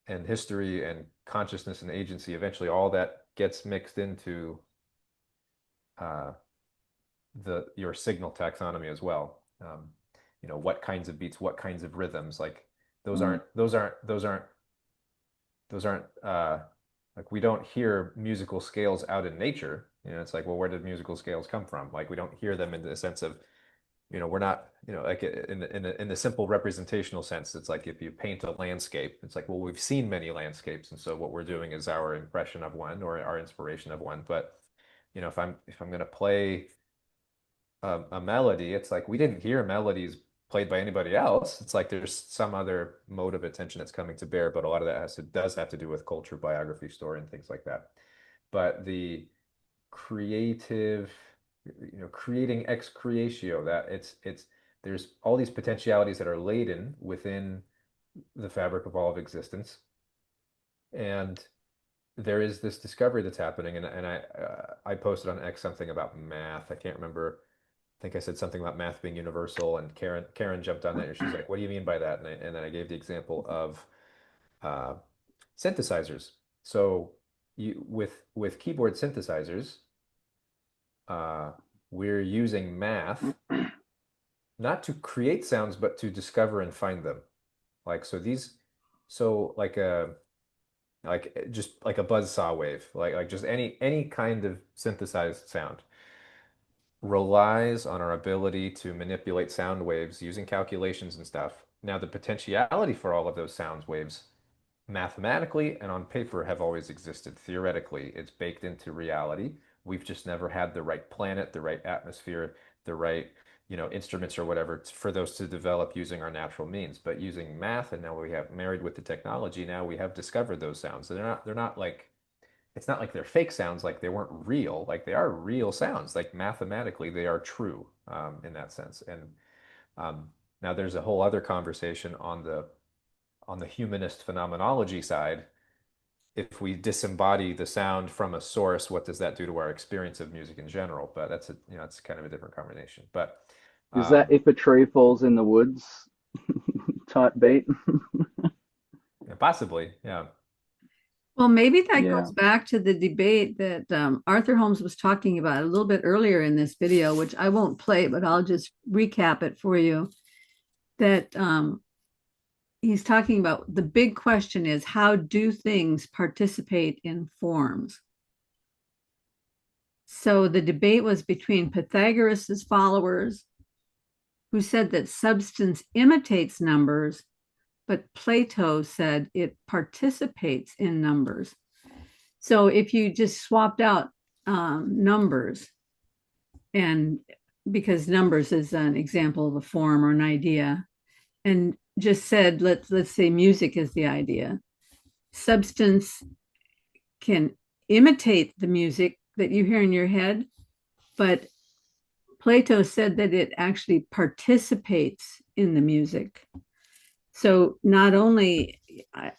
and history and consciousness and agency. Eventually, all that gets mixed into uh, the your signal taxonomy as well. What kinds of beats, what kinds of rhythms, like those Mm. aren't those aren't those aren't like we don't hear musical scales out in nature. It's like, well, where did musical scales come from? Like we don't hear them in the sense of, we're not, like in the simple representational sense. It's like if you paint a landscape, it's like, well, we've seen many landscapes, and so what we're doing is our impression of one or our inspiration of one. But if I'm going to play a melody, it's like we didn't hear melodies played by anybody else. It's like there's some other mode of attention that's coming to bear, but a lot of that does have to do with culture, biography, story, and things like that. But the creative, creating ex creatio, that it's there's all these potentialities that are laden within the fabric of all of existence, and there is this discovery that's happening, and I posted on X something about math. I can't remember. I think I said something about math being universal, and Karen jumped on that, and she's like, "What do you mean by that?" And then I gave the example of uh, synthesizers. So with keyboard synthesizers, we're using math not to create sounds, but to discover and find them. Like so these, so like just like a buzz saw wave, like just any kind of synthesized sound relies on our ability to manipulate sound waves using calculations and stuff. Now, the potentiality for all of those sound waves mathematically and on paper have always existed. Theoretically, it's baked into reality. We've just never had the right planet, the right atmosphere, the right, instruments or whatever for those to develop using our natural means. But using math, and now we have married with the technology, now we have discovered those sounds. They're not like it's not like they're fake sounds, like they weren't real. Like they are real sounds. Like mathematically, they are true in that sense. And now there's a whole other conversation on the humanist phenomenology side. If we disembody the sound from a source, what does that do to our experience of music in general? But it's kind of a different conversation. But Is that um, if a tree falls in the woods type beat? possibly, yeah. Well, maybe that Yeah. goes back to the debate that Arthur Holmes was talking about a little bit earlier in this video, which I won't play, but I'll just recap it for you. That he's talking about the big question is, how do things participate in forms? So the debate was between Pythagoras's followers, who said that substance imitates numbers, but Plato said it participates in numbers. So if you just swapped out numbers, and because numbers is an example of a form or an idea, and just said, let's say music is the idea, substance can imitate the music that you hear in your head, but Plato said that it actually participates in the music. So not only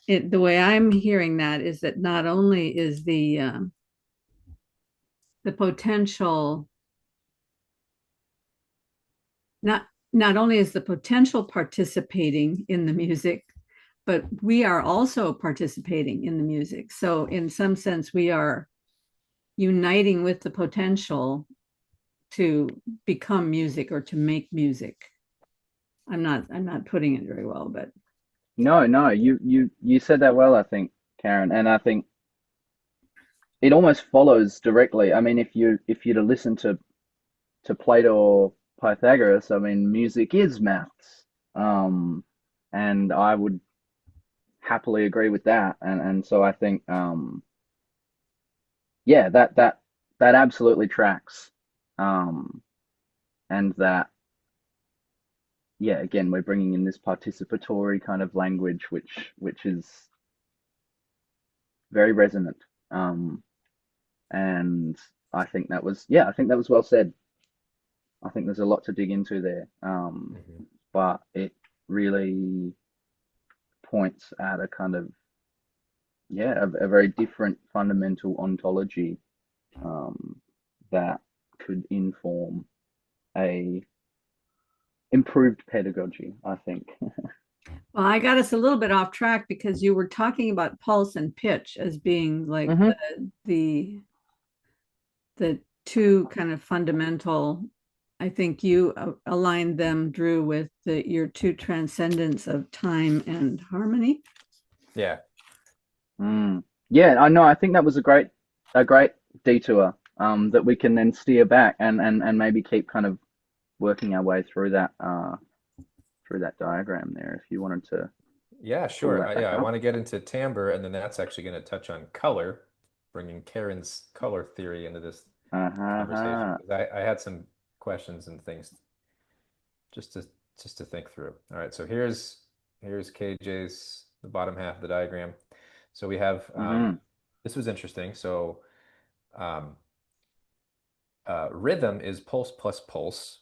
the way I'm hearing that is that not only is the potential not not only is the potential participating in the music, but we are also participating in the music. So in some sense, we are uniting with the potential to become music or to make music. I'm not putting it very well, but No, you said that well, I think, Karen, and I think it almost follows directly. I mean, if you to listen to Plato or Pythagoras, I mean, music is maths, um, and I would happily agree with that. And so I think, yeah, that absolutely tracks, um, and that, yeah, again, we're bringing in this participatory kind of language, which is very resonant. Um, and I think that was well said. I think there's a lot to dig into there. Mhm. But it really points at a kind of, yeah, a very different fundamental ontology, um, that could inform a improved pedagogy, I think. well, I got us a little bit off track because you were talking about pulse and pitch as being like Hmm. the the two kind of fundamental. I think you aligned them, Drew, with your two transcendents of time and harmony. Yeah. Mm. Yeah, I know. I think that was a great detour, that we can then steer back and maybe keep kind of working our way through that diagram there. If you wanted to Yeah, pull sure. that Yeah, back I up. want to get into timbre, and then that's actually going to touch on color, bringing Karen's color theory into this conversation Uh-huh. because I had some questions and things just to just to think through. All right, so here's KJ's the bottom half of the diagram. So we have Hmm. this was interesting. So um, rhythm is pulse plus pulse,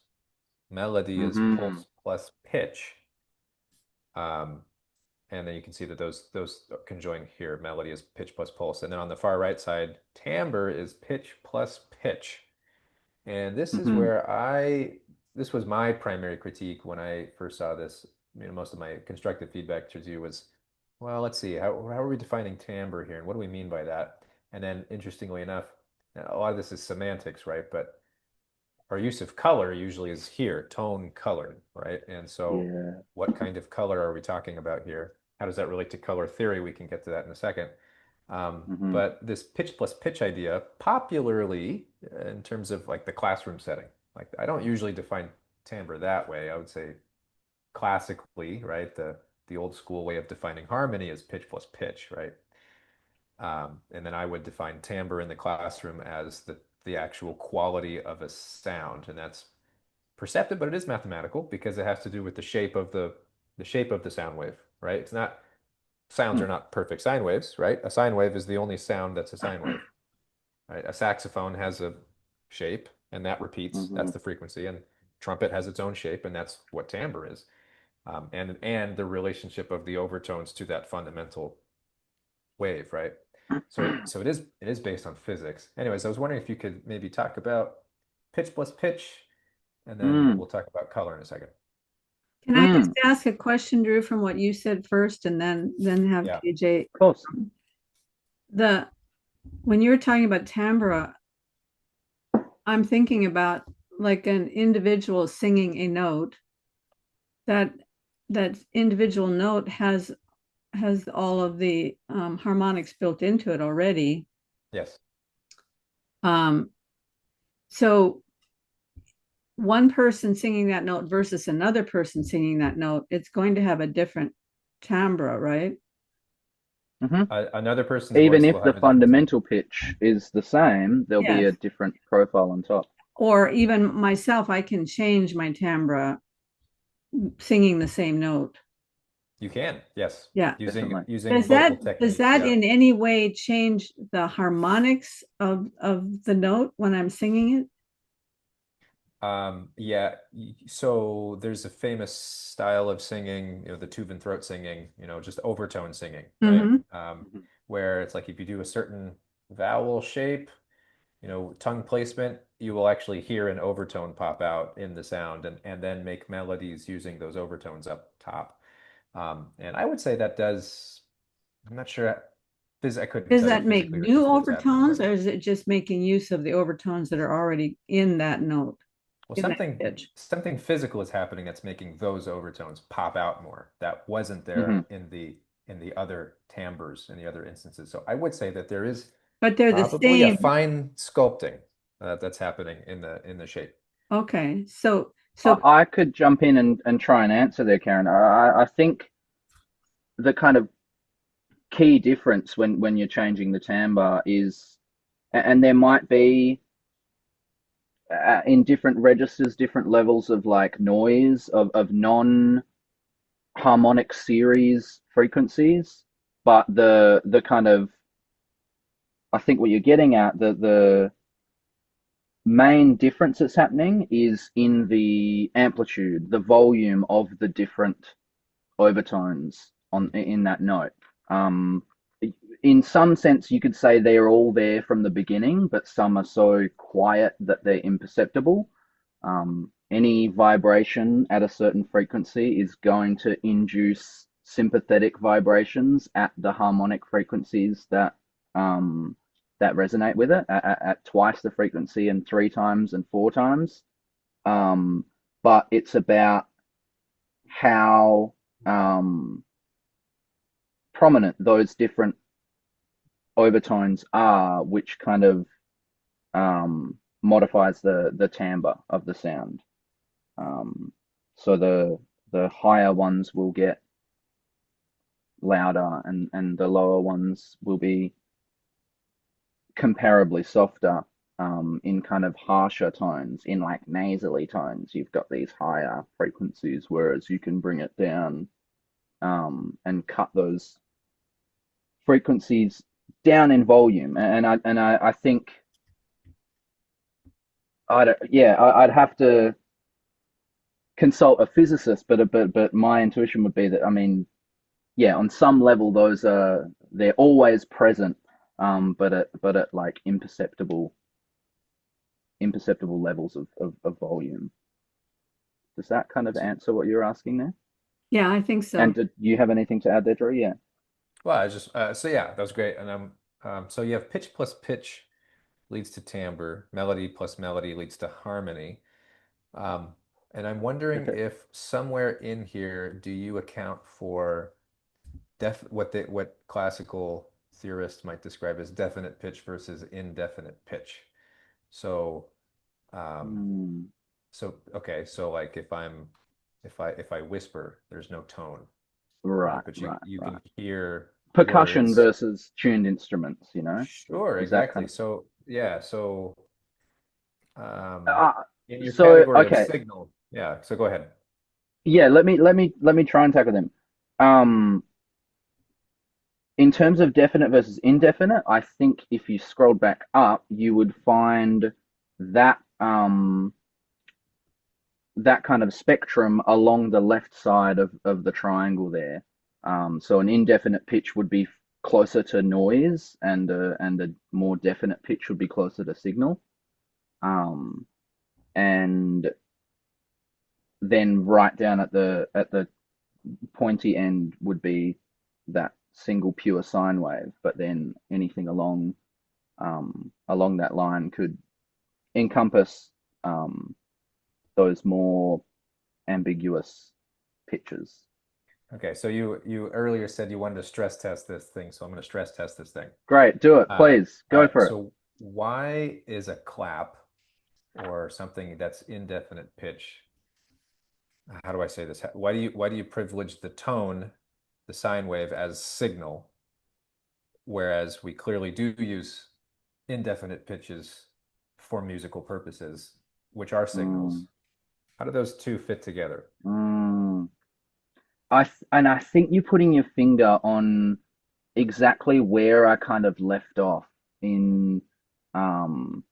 melody is Hmm. pulse plus pitch. Um, And then you can see that those can join here. Melody is pitch plus pulse. And then on the far right side, timbre is pitch plus pitch. And this is Hmm. where this was my primary critique when I first saw this. Most of my constructive feedback towards you was well, let's see. How are we defining timbre here, and what do we mean by that? And then, interestingly enough, a lot of this is semantics, right? But our use of color usually is here, tone colored, right? And so, Yeah. what kind of color are we talking about here? How does that relate to color theory? We can get to that in a second. Hmm. But this pitch plus pitch idea, popularly in terms of like the classroom setting, like I don't usually define timbre that way. I would say classically, right, the old school way of defining harmony is pitch plus pitch, right? And then I would define timbre in the classroom as the actual quality of a sound, and that's perceptive, but it is mathematical because it has to do with the shape of the sound wave, right? It's not sounds are not perfect sine waves, right? A sine wave is the only sound that's a sine wave, right? A saxophone has a shape, and that repeats. Hmm. That's the frequency, and trumpet has its own shape, and that's what timbre is. And the relationship of the overtones to that fundamental wave, right? So it is based on physics. Anyways, I was wondering if you could maybe talk about pitch plus pitch, and then Mm. we'll talk about color in a second. Can I just Mm. ask a question, Drew, from what you said first, and then have Yeah. KJ? Of course. The when you're talking about timbre, I'm thinking about like an individual singing a note. That that individual note has all of the harmonics built into it already. Yes. Um, so one person singing that note versus another person singing that note, it's going to have a different timbre, right? Hmm. Another person's Even voice if will the have a different. fundamental pitch is the same, there'll be a Yes. different profile on top. Or even myself, I can change my timbre singing the same note. You can, yes, Yeah. using Definitely. using Does vocal does techniques. that Yeah. in any way change the harmonics of the note when I'm singing it? Yeah. So there's a famous style of singing, the Tuvan throat singing, just overtone singing, right? Mm-hmm. Mhm. Where it's like if you do a certain vowel shape, tongue placement, you will actually hear an overtone pop out in the sound and then make melodies using those overtones up top. And I would say that does, I'm not sure, I couldn't Does tell you that make physically new if it's happening, overtones, but or is it just making use of the overtones that are already in that note, well, in that something pitch? something physical is happening that's making those overtones pop out more. That wasn't Mhm. there in the other timbres in the other instances. So I would say that there is But they're the probably a same. fine sculpting that's happening in the shape. Okay. So I could jump in and try and answer there, Karen. I think the kind of key difference when you're changing the timbre is, and there might be in different registers, different levels of like noise of non-harmonic series frequencies, but the kind of, I think what you're getting at, the main difference that's happening is in the amplitude, the volume of the different overtones on in that note. Um, in some sense, you could say they're all there from the beginning, but some are so quiet that they're imperceptible. Any vibration at a certain frequency is going to induce sympathetic vibrations at the harmonic frequencies that resonate with it at twice the frequency and three times and four times. Um, but it's about how prominent those different overtones are, which kind of modifies the timbre of the sound. So the higher ones will get louder, and the lower ones will be comparably softer. In kind of harsher tones, in like nasally tones, you've got these higher frequencies, whereas you can bring it down and cut those frequencies down in volume. And I think I'd have to consult a physicist, but my intuition would be that, I mean, yeah, on some level they're always present, but at like imperceptible levels of volume. Does that kind of answer what you're asking there? yeah, I think so. And did you have anything to add there, Drew? Yeah. Well, I just so yeah, that was great. And so you have pitch plus pitch leads to timbre, melody plus melody leads to harmony. Um, and I'm wondering Okay. if somewhere in here do you account for what classical theorists might describe as definite pitch versus indefinite pitch. So um, Mm, okay, so like if I whisper, there's no tone, right? right, But right, you right. can hear Percussion words. versus tuned instruments, you know? Sure, Is that kind exactly. So yeah, so of um, in your so category of okay. signal, yeah. So go ahead. Yeah, let me try and tackle them. Um, in terms of definite versus indefinite, I think if you scrolled back up, you would find that that kind of spectrum along the left side of the triangle there. So an indefinite pitch would be closer to noise, and a more definite pitch would be closer to signal. Um, and then right down at the pointy end would be that single pure sine wave. But then anything along that line could encompass those more ambiguous pitches. Okay, so you earlier said you wanted to stress test this thing, so I'm going to stress test this thing. Great, do it, Uh, please. all Go right, for it. so why is a clap or something that's indefinite pitch? How do I say this? Why do you privilege the tone, the sine wave as signal, whereas we clearly do use indefinite pitches for musical purposes, which are signals? Mm, How do those two fit together? mm. And I think you're putting your finger on exactly where I kind of left off in um,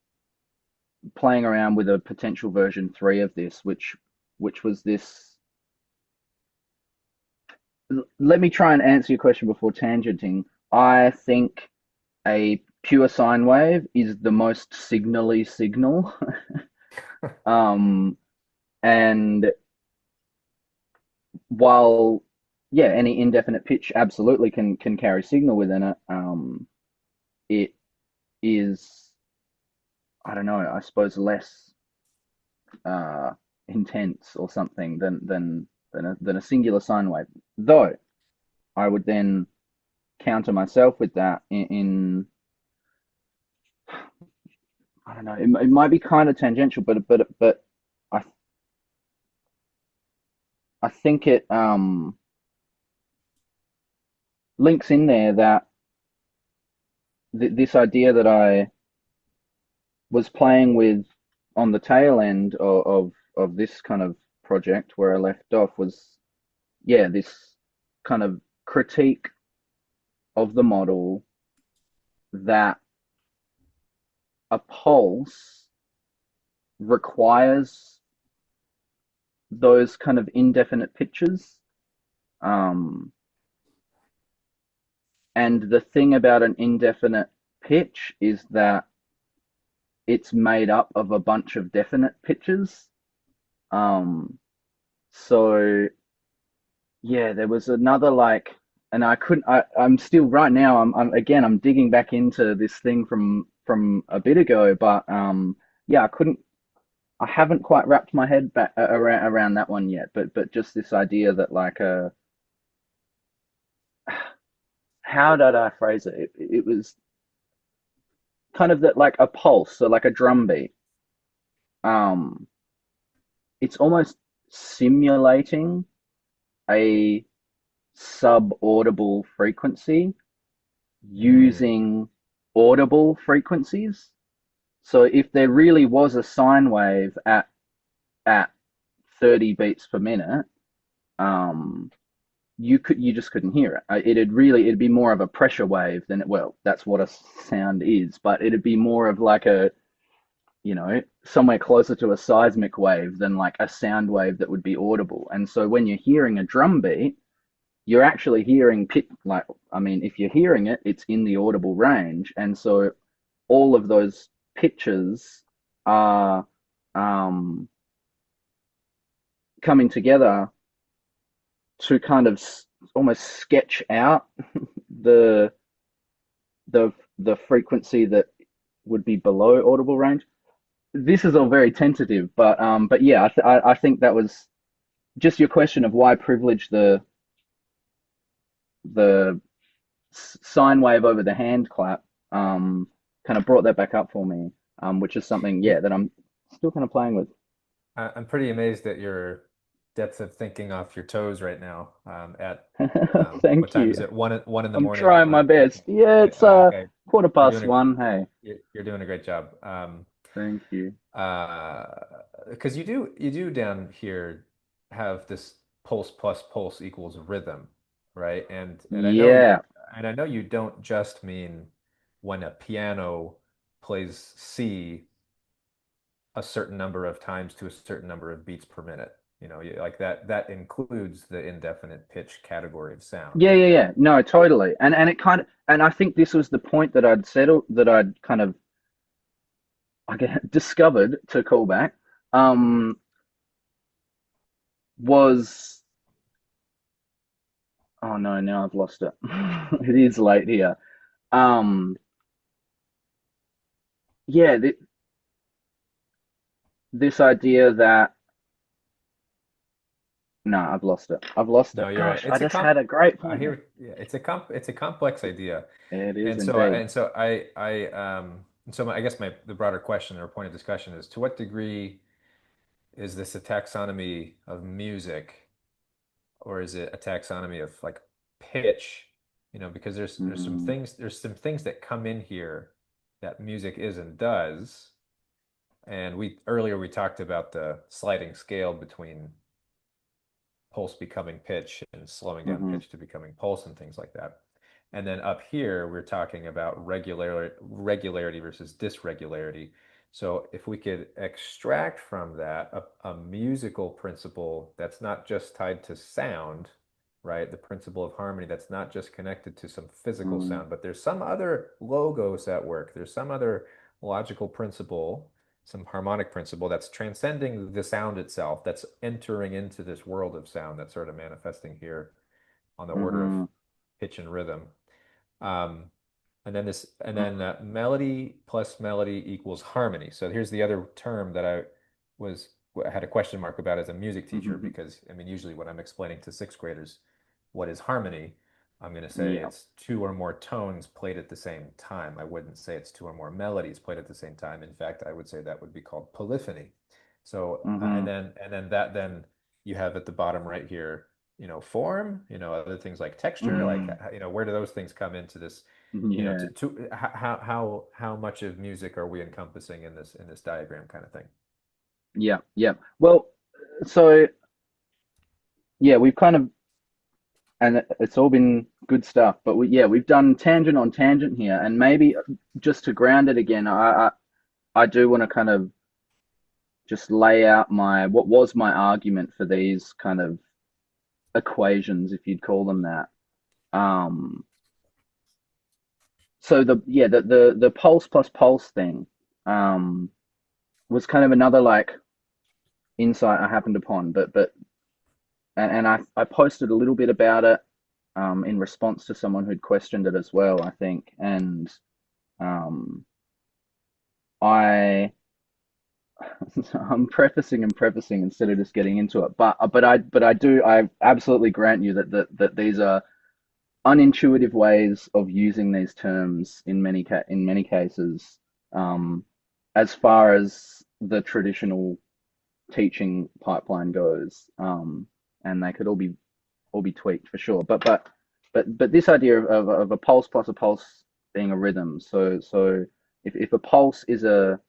playing around with a potential version 3 of this, which was this. Let me try and answer your question before tangenting. I think a pure sine wave is the most signally signal. um, and while, yeah, any indefinite pitch absolutely can carry signal within it, it is, I don't know, I suppose less uh, intense or something than a singular sine wave. Though I would then counter myself with that in I don't know, it might be kind of tangential, but I I think it links in there that this idea that I was playing with on the tail end of this kind of project where I left off was, yeah, this kind of critique of the model that a pulse requires those kind of indefinite pitches. Um, and the thing about an indefinite pitch is that it's made up of a bunch of definite pitches. Um, so yeah, there was another like, and I couldn't. I'm still right now. I'm digging back into this thing from a bit ago, but yeah, I couldn't. I haven't quite wrapped my head back around that one yet. But just this idea that like how did I phrase it? It was kind of that like a pulse, so like a drum beat. Um, it's almost simulating a sub-audible frequency Mm, using audible frequencies. So if there really was a sine wave at 30 beats per minute, um, you just couldn't hear it. It'd be more of a pressure wave than well, that's what a sound is, but it'd be more of like a, you know, somewhere closer to a seismic wave than like a sound wave that would be audible. And so when you're hearing a drum beat, you're actually hearing pit like, I mean, if you're hearing it, it's in the audible range, and so all of those pitches are um, coming together to kind of almost sketch out the the frequency that would be below audible range. This is all very tentative, but yeah, I think that was just your question of why privilege the sine wave over the hand clap, kind of brought that back up for me, which is something, Yeah, yeah, that I'm still kind of playing with. I'm pretty amazed at your depth of thinking off your toes right now. At what Thank time you. is it? One in the I'm morning trying my on best. Yeah, it's okay. quarter You're past doing a one. Hey, you're doing a great job. thank you. Uh, because you do down here have this pulse plus pulse equals rhythm, right? Yeah. And I know you don't just mean when a piano plays C a certain number of times to a certain number of beats per minute. Like that includes the indefinite pitch category of sound. Yeah. No, totally. And it kind of, and I think this was the point that I'd settled, that I'd kind of, I get discovered, to call back, um, was, oh no, now I've lost it. It is late here. Um, yeah, this idea that, no, I've lost it. I've lost No, it. you're right. Gosh, I just had a great I point there. hear, yeah, it's a complex idea. It is And so indeed. I guess the broader question or point of discussion is, to what degree is this a taxonomy of music, or is it a taxonomy of like pitch? Because Mm, there's some things that come in here that music is and does. And we earlier we talked about the sliding scale between pulse becoming pitch and slowing down hmm pitch to becoming pulse and things like that. And then up here, we're talking about regularity versus dysregularity. So if we could extract from that a musical principle that's not just tied to sound, right? The principle of harmony that's not just connected to some physical mm, sound, but there's some other logos at work. There's some other logical principle, some harmonic principle that's transcending the sound itself, that's entering into this world of sound that's sort of manifesting here on the order of hmm pitch and rhythm. Um, and then melody plus melody equals harmony. So here's the other term that I had a question mark about as a music teacher, hmm because I mean, usually when I'm explaining to sixth graders what is harmony, I'm going to say Yeah. it's two or more tones played at the same time. I wouldn't say it's two or more melodies played at the same time. In fact, I would say that would be called polyphony. So, hmm then you have at the bottom right here, form, other things like texture, like, where do those things come into this, Yeah. how much of music are we encompassing in this diagram kind of thing? Yeah. Well, so yeah, we've kind of, and it's all been good stuff, but we've done tangent on tangent here, and maybe just to ground it again, I do want to kind of just lay out what was my argument for these kind of equations, if you'd call them that. Um, so the pulse plus pulse thing, um, was kind of another like insight I happened upon, and I posted a little bit about it, in response to someone who'd questioned it as well, I think, and um, I I'm prefacing and prefacing instead of just getting into it, I absolutely grant you that these are unintuitive ways of using these terms in many cases, um, as far as the traditional teaching pipeline goes, and they could all be tweaked for sure. But this idea of a pulse plus a pulse being a rhythm. So if a pulse is a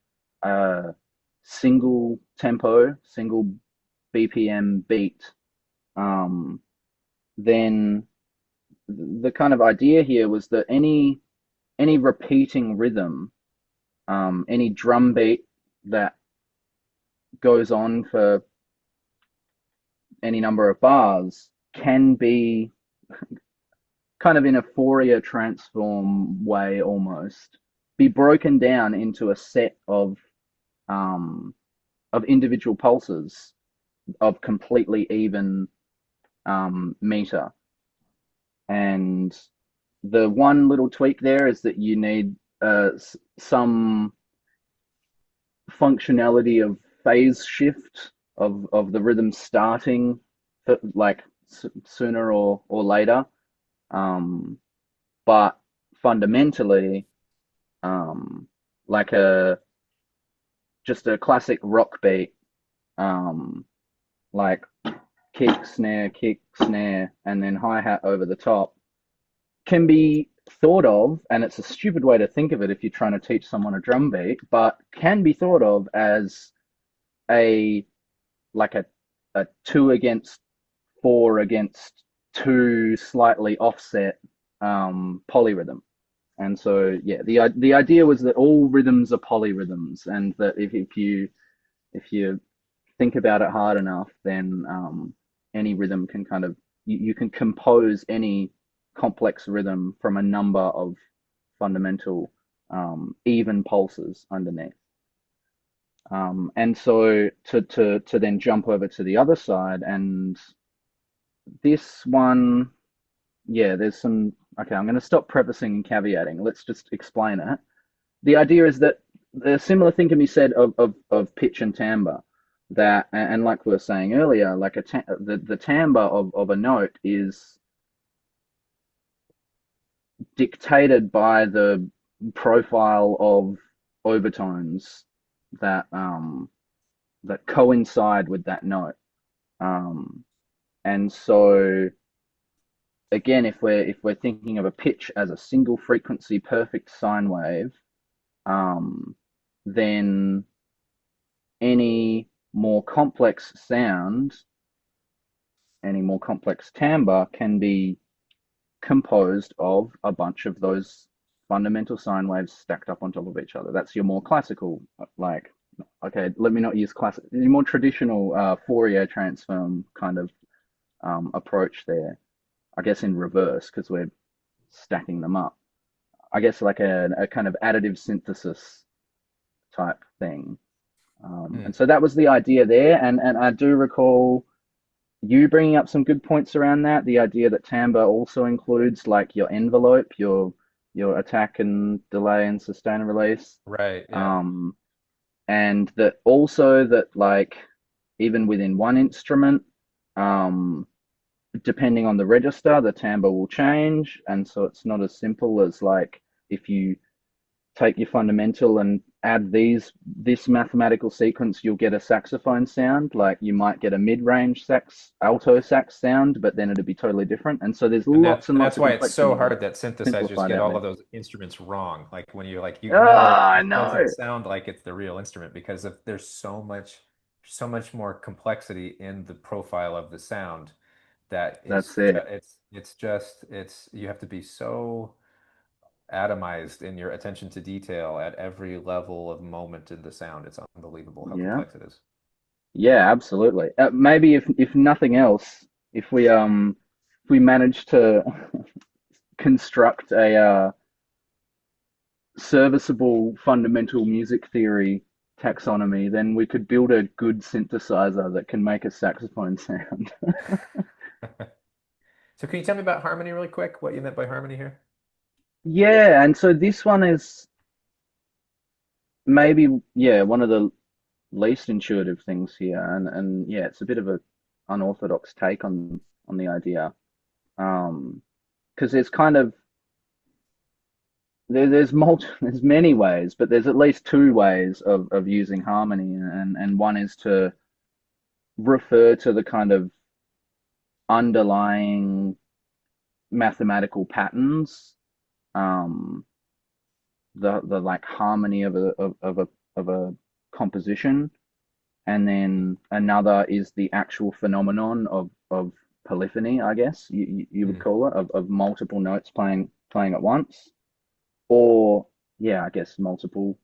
single tempo, single BPM beat, um, then the kind of idea here was that any repeating rhythm, any drum beat that goes on for any number of bars, can be kind of in a Fourier transform way, almost be broken down into a set um, of individual pulses of completely even, meter. And the one little tweak there is that you need some functionality of phase shift of the rhythm starting like sooner or later. But fundamentally, like just a classic rock beat, like kick, snare, and then hi-hat over the top can be thought of, and it's a stupid way to think of it if you're trying to teach someone a drum beat, but can be thought of as a like a 2 against 4 against 2 slightly offset polyrhythm. And so yeah, the idea was that all rhythms are polyrhythms, and that if you think about it hard enough, then any rhythm can kind of you can compose any complex rhythm from a number of fundamental even pulses underneath. And so to then jump over to the other side, and this one, yeah, there's some. Okay, I'm going to stop prefacing and caveating. Let's just explain it. The idea is that a similar thing can be said of pitch and timbre. That, and like we were saying earlier, like the timbre of a note is dictated by the profile of overtones that that coincide with that note. And so again, if we're thinking of a pitch as a single frequency perfect sine wave, then any more complex sound, any more complex timbre can be composed of a bunch of those fundamental sine waves stacked up on top of each other. That's your more classical, like, okay, let me not use classic, your more traditional Fourier transform kind of approach there. I guess in reverse, because we're stacking them up. I guess like a kind of additive synthesis type thing. And so that was the idea there. And I do recall you bringing up some good points around that. The idea that timbre also includes like your envelope, your attack and delay and sustain and release. Right. Yeah. And that also that like even within one instrument, depending on the register, the timbre will change. And so it's not as simple as like if you take your fundamental and add this mathematical sequence, you'll get a saxophone sound. Like you might get a mid-range alto sax sound, but then it'd be totally different. And so there's lots and lots that's of why it's so complexity hard that synthesizers simplified get out all there. of those instruments wrong. Like when you're like, you know, I it know. doesn't sound like it's the real instrument because there's so much more complexity in the profile of the sound that That's it. it's you have to be so atomized in your attention to detail at every level of moment in the sound. It's unbelievable how Yeah. complex it is. Yeah, absolutely. Maybe if nothing else, if we manage to construct a serviceable fundamental music theory taxonomy, then we could build a good synthesizer that can make a saxophone sound. So can you tell me about harmony really quick? What you meant by harmony here? Yeah, and so this one is maybe, yeah, one of the least intuitive things here, and yeah, it's a bit of a unorthodox take on the idea. Because there's kind of there's many ways, but there's at least two ways of using harmony, and one is to refer to the kind of underlying mathematical patterns, um, the like harmony of a composition, and then another is the actual phenomenon of polyphony, I guess you would call it, of multiple notes playing at once, or yeah, I guess multiple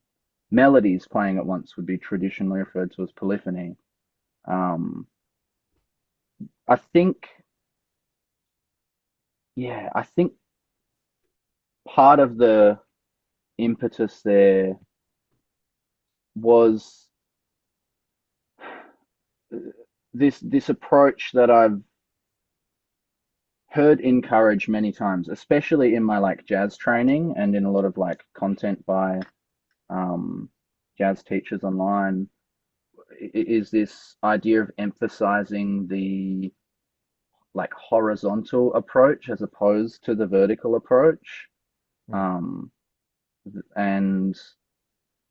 melodies playing at once would be traditionally referred to as polyphony. Um, I think, yeah, I think part of the impetus there was this approach that I've heard encouraged many times, especially in my like jazz training and in a lot of like content by um, jazz teachers online, is this idea of emphasizing the like horizontal approach as opposed to the vertical approach, Mm. um, and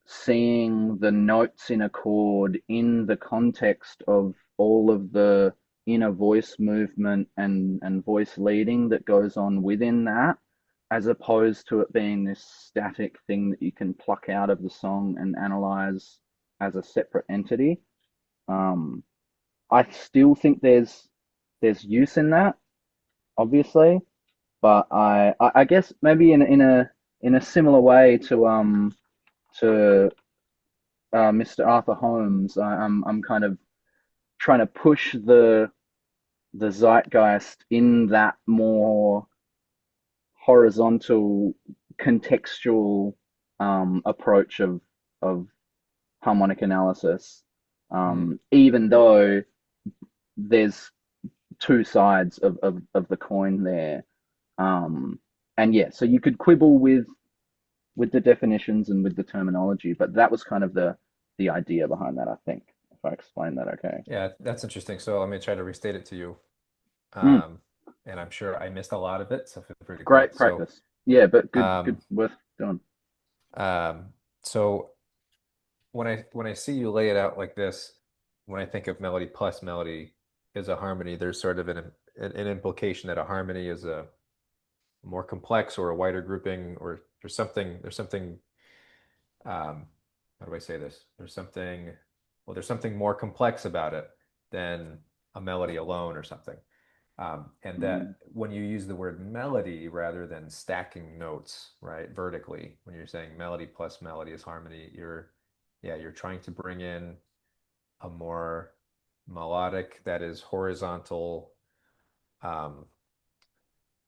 seeing the notes in a chord in the context of all of the inner voice movement and voice leading that goes on within that, as opposed to it being this static thing that you can pluck out of the song and analyze as a separate entity. Um, I still think there's use in that, obviously, but I guess maybe in a similar way to Mr. Arthur Holmes, I'm kind of trying to push the zeitgeist in that more horizontal, contextual approach of harmonic analysis, Mm. even though there's two sides of the coin there. Um, and yeah, so you could quibble with the definitions and with the terminology, but that was kind of the idea behind that, I think, if I explained that okay. Yeah, that's interesting. So let me try to restate it to you. Mm, Um, and I'm sure I missed a lot of it, so feel free to great correct. So, practice. Yeah, but good um, worth doing. so when I see you lay it out like this, when I think of melody plus melody is a harmony, there's sort of an implication that a harmony is a more complex or a wider grouping, or there's something how do I say this? There's something more complex about it than a melody alone or something. And Mm, that when you use the word melody rather than stacking notes, right, vertically, when you're saying melody plus melody is harmony, you're trying to bring in a more melodic, that is horizontal, um,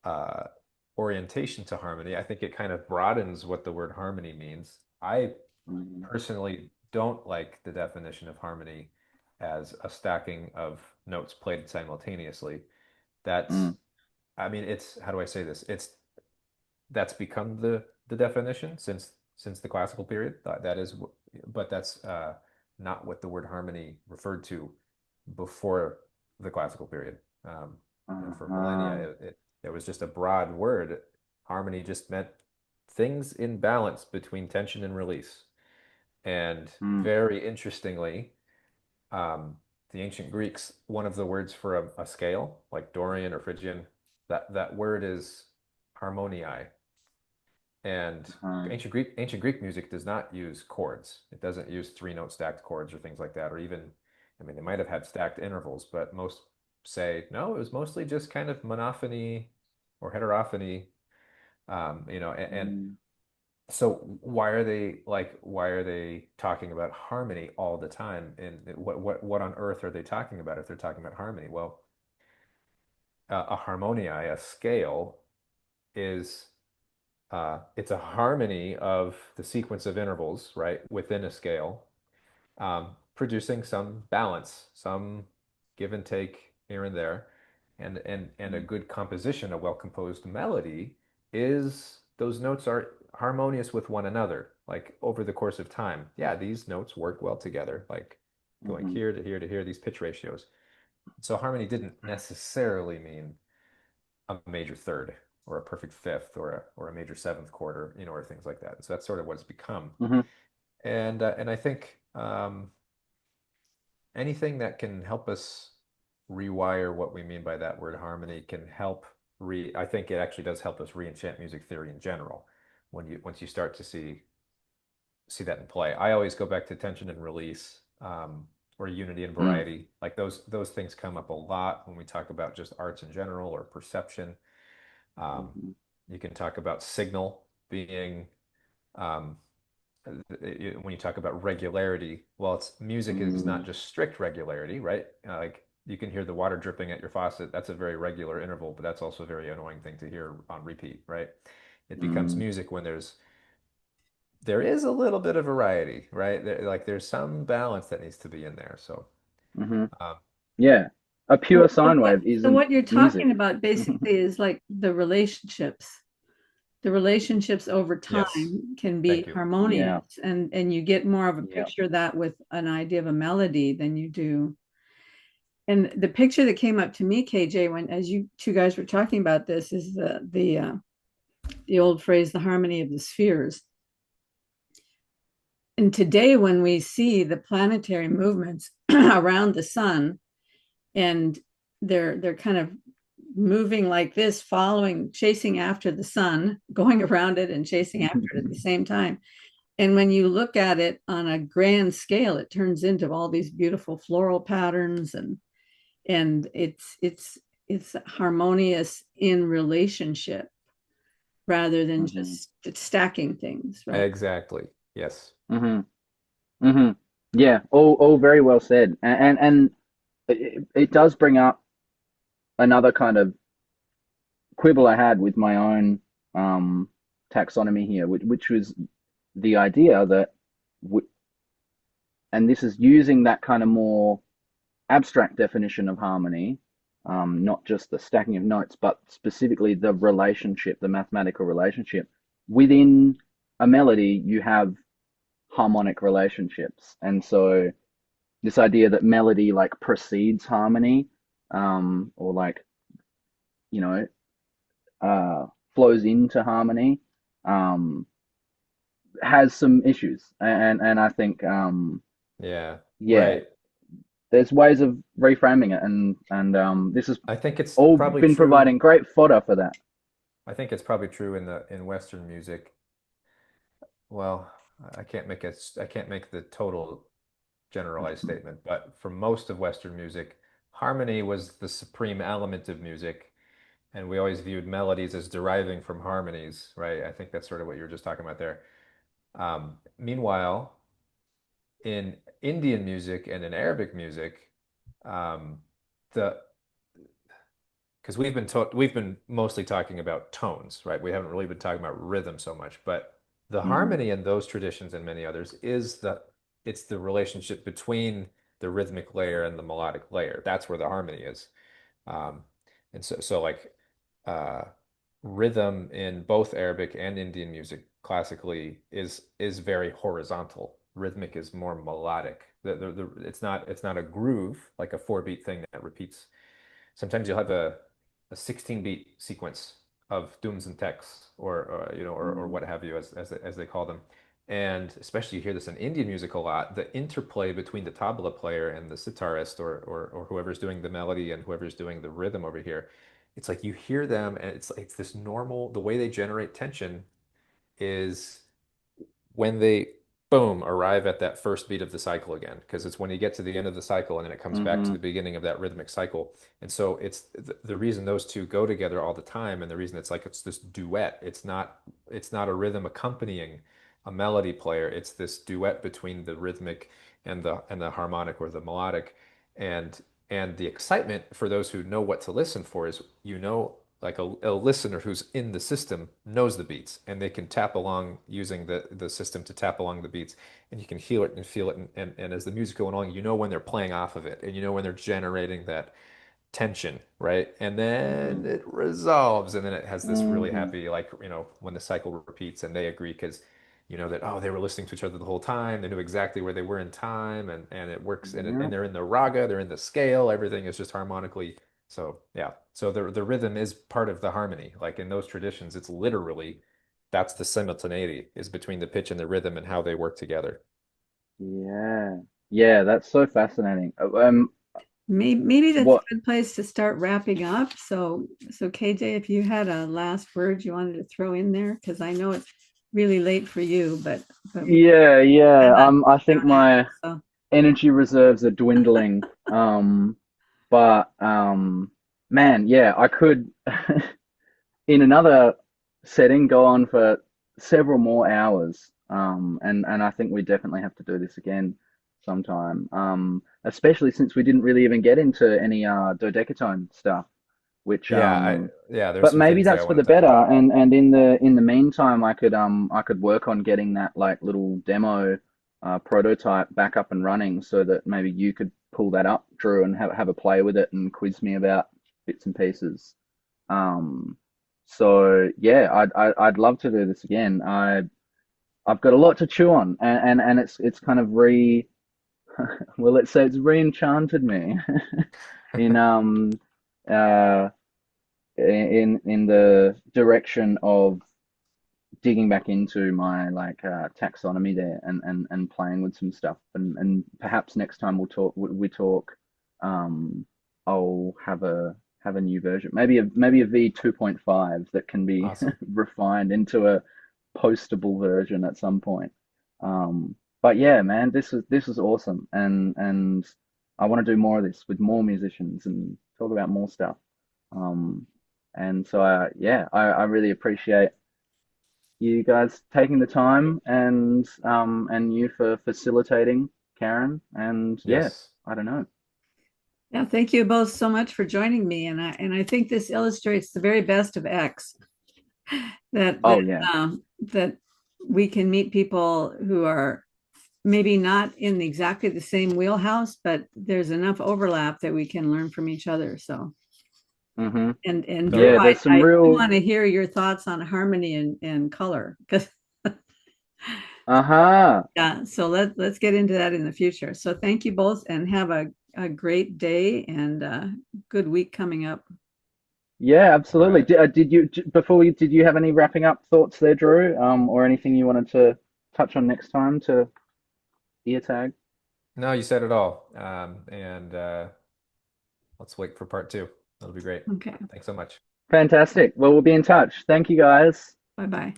uh, orientation to harmony. I think it kind of broadens what the word harmony means. I mm, personally don't like the definition of harmony as a stacking of notes played simultaneously. That's, mm, I mean, it's, how do I say this? That's become the definition since the classical period. That is, but that's not what the word harmony referred to before the classical period. For millennia, uh-huh. it was just a broad word. Harmony just meant things in balance between tension and release. And Mm, very interestingly, um, the ancient Greeks, one of the words for a scale, like Dorian or Phrygian, that word is harmoniai. And uh-huh. ancient Greek music does not use chords. It doesn't use three note stacked chords or things like that, or even, I mean, they might have had stacked intervals, but most say no, it was mostly just kind of monophony or heterophony. And Mm, so why are they talking about harmony all the time? And what on earth are they talking about if they're talking about harmony? Well, a harmoniai, a scale, is it's a harmony of the sequence of intervals, right, within a scale, producing some balance, some give and take here and there, and a mm, good composition, a well-composed melody is those notes are harmonious with one another, like over the course of time. Yeah, these notes work well together, like going mhm, here to here to here, these pitch ratios. So harmony didn't necessarily mean a major third or a perfect fifth or a major seventh quarter, or things like that. So that's sort of what it's become. mhm, And I think anything that can help us rewire what we mean by that word harmony can help I think it actually does help us re-enchant music theory in general when you once you start to see that in play. I always go back to tension and release, or unity and mm, variety. Like those things come up a lot when we talk about just arts in general or perception. Um, mhm, you can talk about signal being, um, when you talk about regularity, well, it's music is not mm, just strict regularity, right? Like you can hear the water dripping at your faucet. That's a very regular interval, but that's also a very annoying thing to hear on repeat, right? It becomes mm, music when there is a little bit of variety, right? Like there's some balance that needs to be in there. So, mhm. um, Yeah. A pure sine wave So isn't what you're music. talking about basically is like the relationships. The relationships over Yes. time can be Thank you. Yeah, harmonious, and you get more of a yeah. picture of that with an idea of a melody than you do. And the picture that came up to me, KJ, when as you two guys were talking about this, is the old phrase, the harmony of the spheres. And today, when we see the planetary movements around the sun, and they're kind of moving like this, following, chasing after the sun, going around it and chasing after it at the same time. And when you look at it on a grand scale, it turns into all these beautiful floral patterns, and it's harmonious in relationship rather than hmm just stacking things, right? Exactly. Yes. hmm hmm Yeah, all very well said. And it does bring up another kind of quibble I had with my own taxonomy here, which was the idea that, w and this is using that kind of more abstract definition of harmony, not just the stacking of notes, but specifically the relationship, the mathematical relationship. Within a melody, you have harmonic relationships. And so this idea that melody like precedes harmony, or like, you know, flows into harmony, um, has some issues. And I think, Yeah. yeah, Right. there's ways of reframing it, and this has I think it's all probably been true. providing great fodder for that. I think it's probably true in Western music. Well, I can't make the total generalized statement, but for most of Western music, harmony was the supreme element of music, and we always viewed melodies as deriving from harmonies, right? I think that's sort of what you were just talking about there. Meanwhile, in Indian music and in Arabic music, um, the because we've been mostly talking about tones, right? We haven't really been talking about rhythm so much, but the Mm, harmony in those traditions and many others is it's the relationship between the rhythmic layer and the melodic layer. That's where the harmony is. Um, and so like uh, rhythm in both Arabic and Indian music classically is very horizontal. Rhythmic is more melodic. It's not a groove like a four beat thing that repeats. Sometimes you'll have a 16 beat sequence of dooms and techs or mm, what have you as they call them. And especially you hear this in Indian music a lot, the interplay between the tabla player and the sitarist or whoever's doing the melody and whoever's doing the rhythm over here. It's like you hear them and it's this normal, the way they generate tension is when they boom arrive at that first beat of the cycle again, because it's when you get to the end of the cycle and then it comes back to hmm the beginning of that rhythmic cycle. And so it's the reason those two go together all the time, and the reason it's this duet. It's not a rhythm accompanying a melody player. It's this duet between the rhythmic and the harmonic or the melodic. And the excitement for those who know what to listen for is, like a listener who's in the system knows the beats and they can tap along using the system to tap along the beats, and you can hear it and feel it, and as the music going along, you know when they're playing off of it and you know when they're generating that tension, right? And then hmm it resolves, and then it has this really hmm happy, like, when the cycle repeats and they agree because that, oh, they were listening to each other the whole time. They knew exactly where they were in time, and it works, Yeah. and they're in the raga, they're in the scale, everything is just harmonically. So yeah, so the rhythm is part of the harmony. Like in those traditions, it's literally that's the simultaneity is between the pitch and the rhythm and how they work together. Yeah. Yeah, that's so fascinating. Maybe that's a What? good place to start wrapping up. So KJ, if you had a last word you wanted to throw in there, because I know it's really late for you, but we Yeah, yeah. have that I think down anyway. my So energy reserves are dwindling. But man, yeah, I could in another setting go on for several more hours. And I think we definitely have to do this again sometime. Especially since we didn't really even get into any dodecatone stuff, which Yeah, there's but some maybe things there I that's for want the to talk better. about. And in the meantime, I could work on getting that like little demo prototype back up and running so that maybe you could pull that up, Drew, and have a play with it and quiz me about bits and pieces. So yeah, I'd love to do this again. I've got a lot to chew on, and it's kind of well, let's say it's re-enchanted me in uh in the direction of digging back into my like taxonomy there, and playing with some stuff, and perhaps next time we talk, I'll have a new version, maybe a V 2.5 that can be Awesome. refined into a postable version at some point. But yeah, man, this is awesome, and I want to do more of this with more musicians and talk about more stuff. Um, and so yeah, I really appreciate you guys taking the time, and you for facilitating, Karen. And yeah, Yes. I don't know. Yeah, thank you both so much for joining me. And I think this illustrates the very best of X, that Oh yeah. that we can meet people who are maybe not in exactly the same wheelhouse, but there's enough overlap that we can learn from each other. So, Hmm. and Drew, Yeah, Totally. there's some I do real. want to hear your thoughts on harmony and color, because Uh-huh. yeah, so let's get into that in the future. So thank you both, and have a great day and a good week coming up. Yeah, All absolutely. right. Did you did you have any wrapping up thoughts there, Drew? Or anything you wanted to touch on next time to ear tag? No, you said it all. And let's wait for part two. That'll be great. Okay, Thanks so much. Fantastic. Well, we'll be in touch. Thank you guys. bye-bye.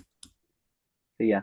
See ya.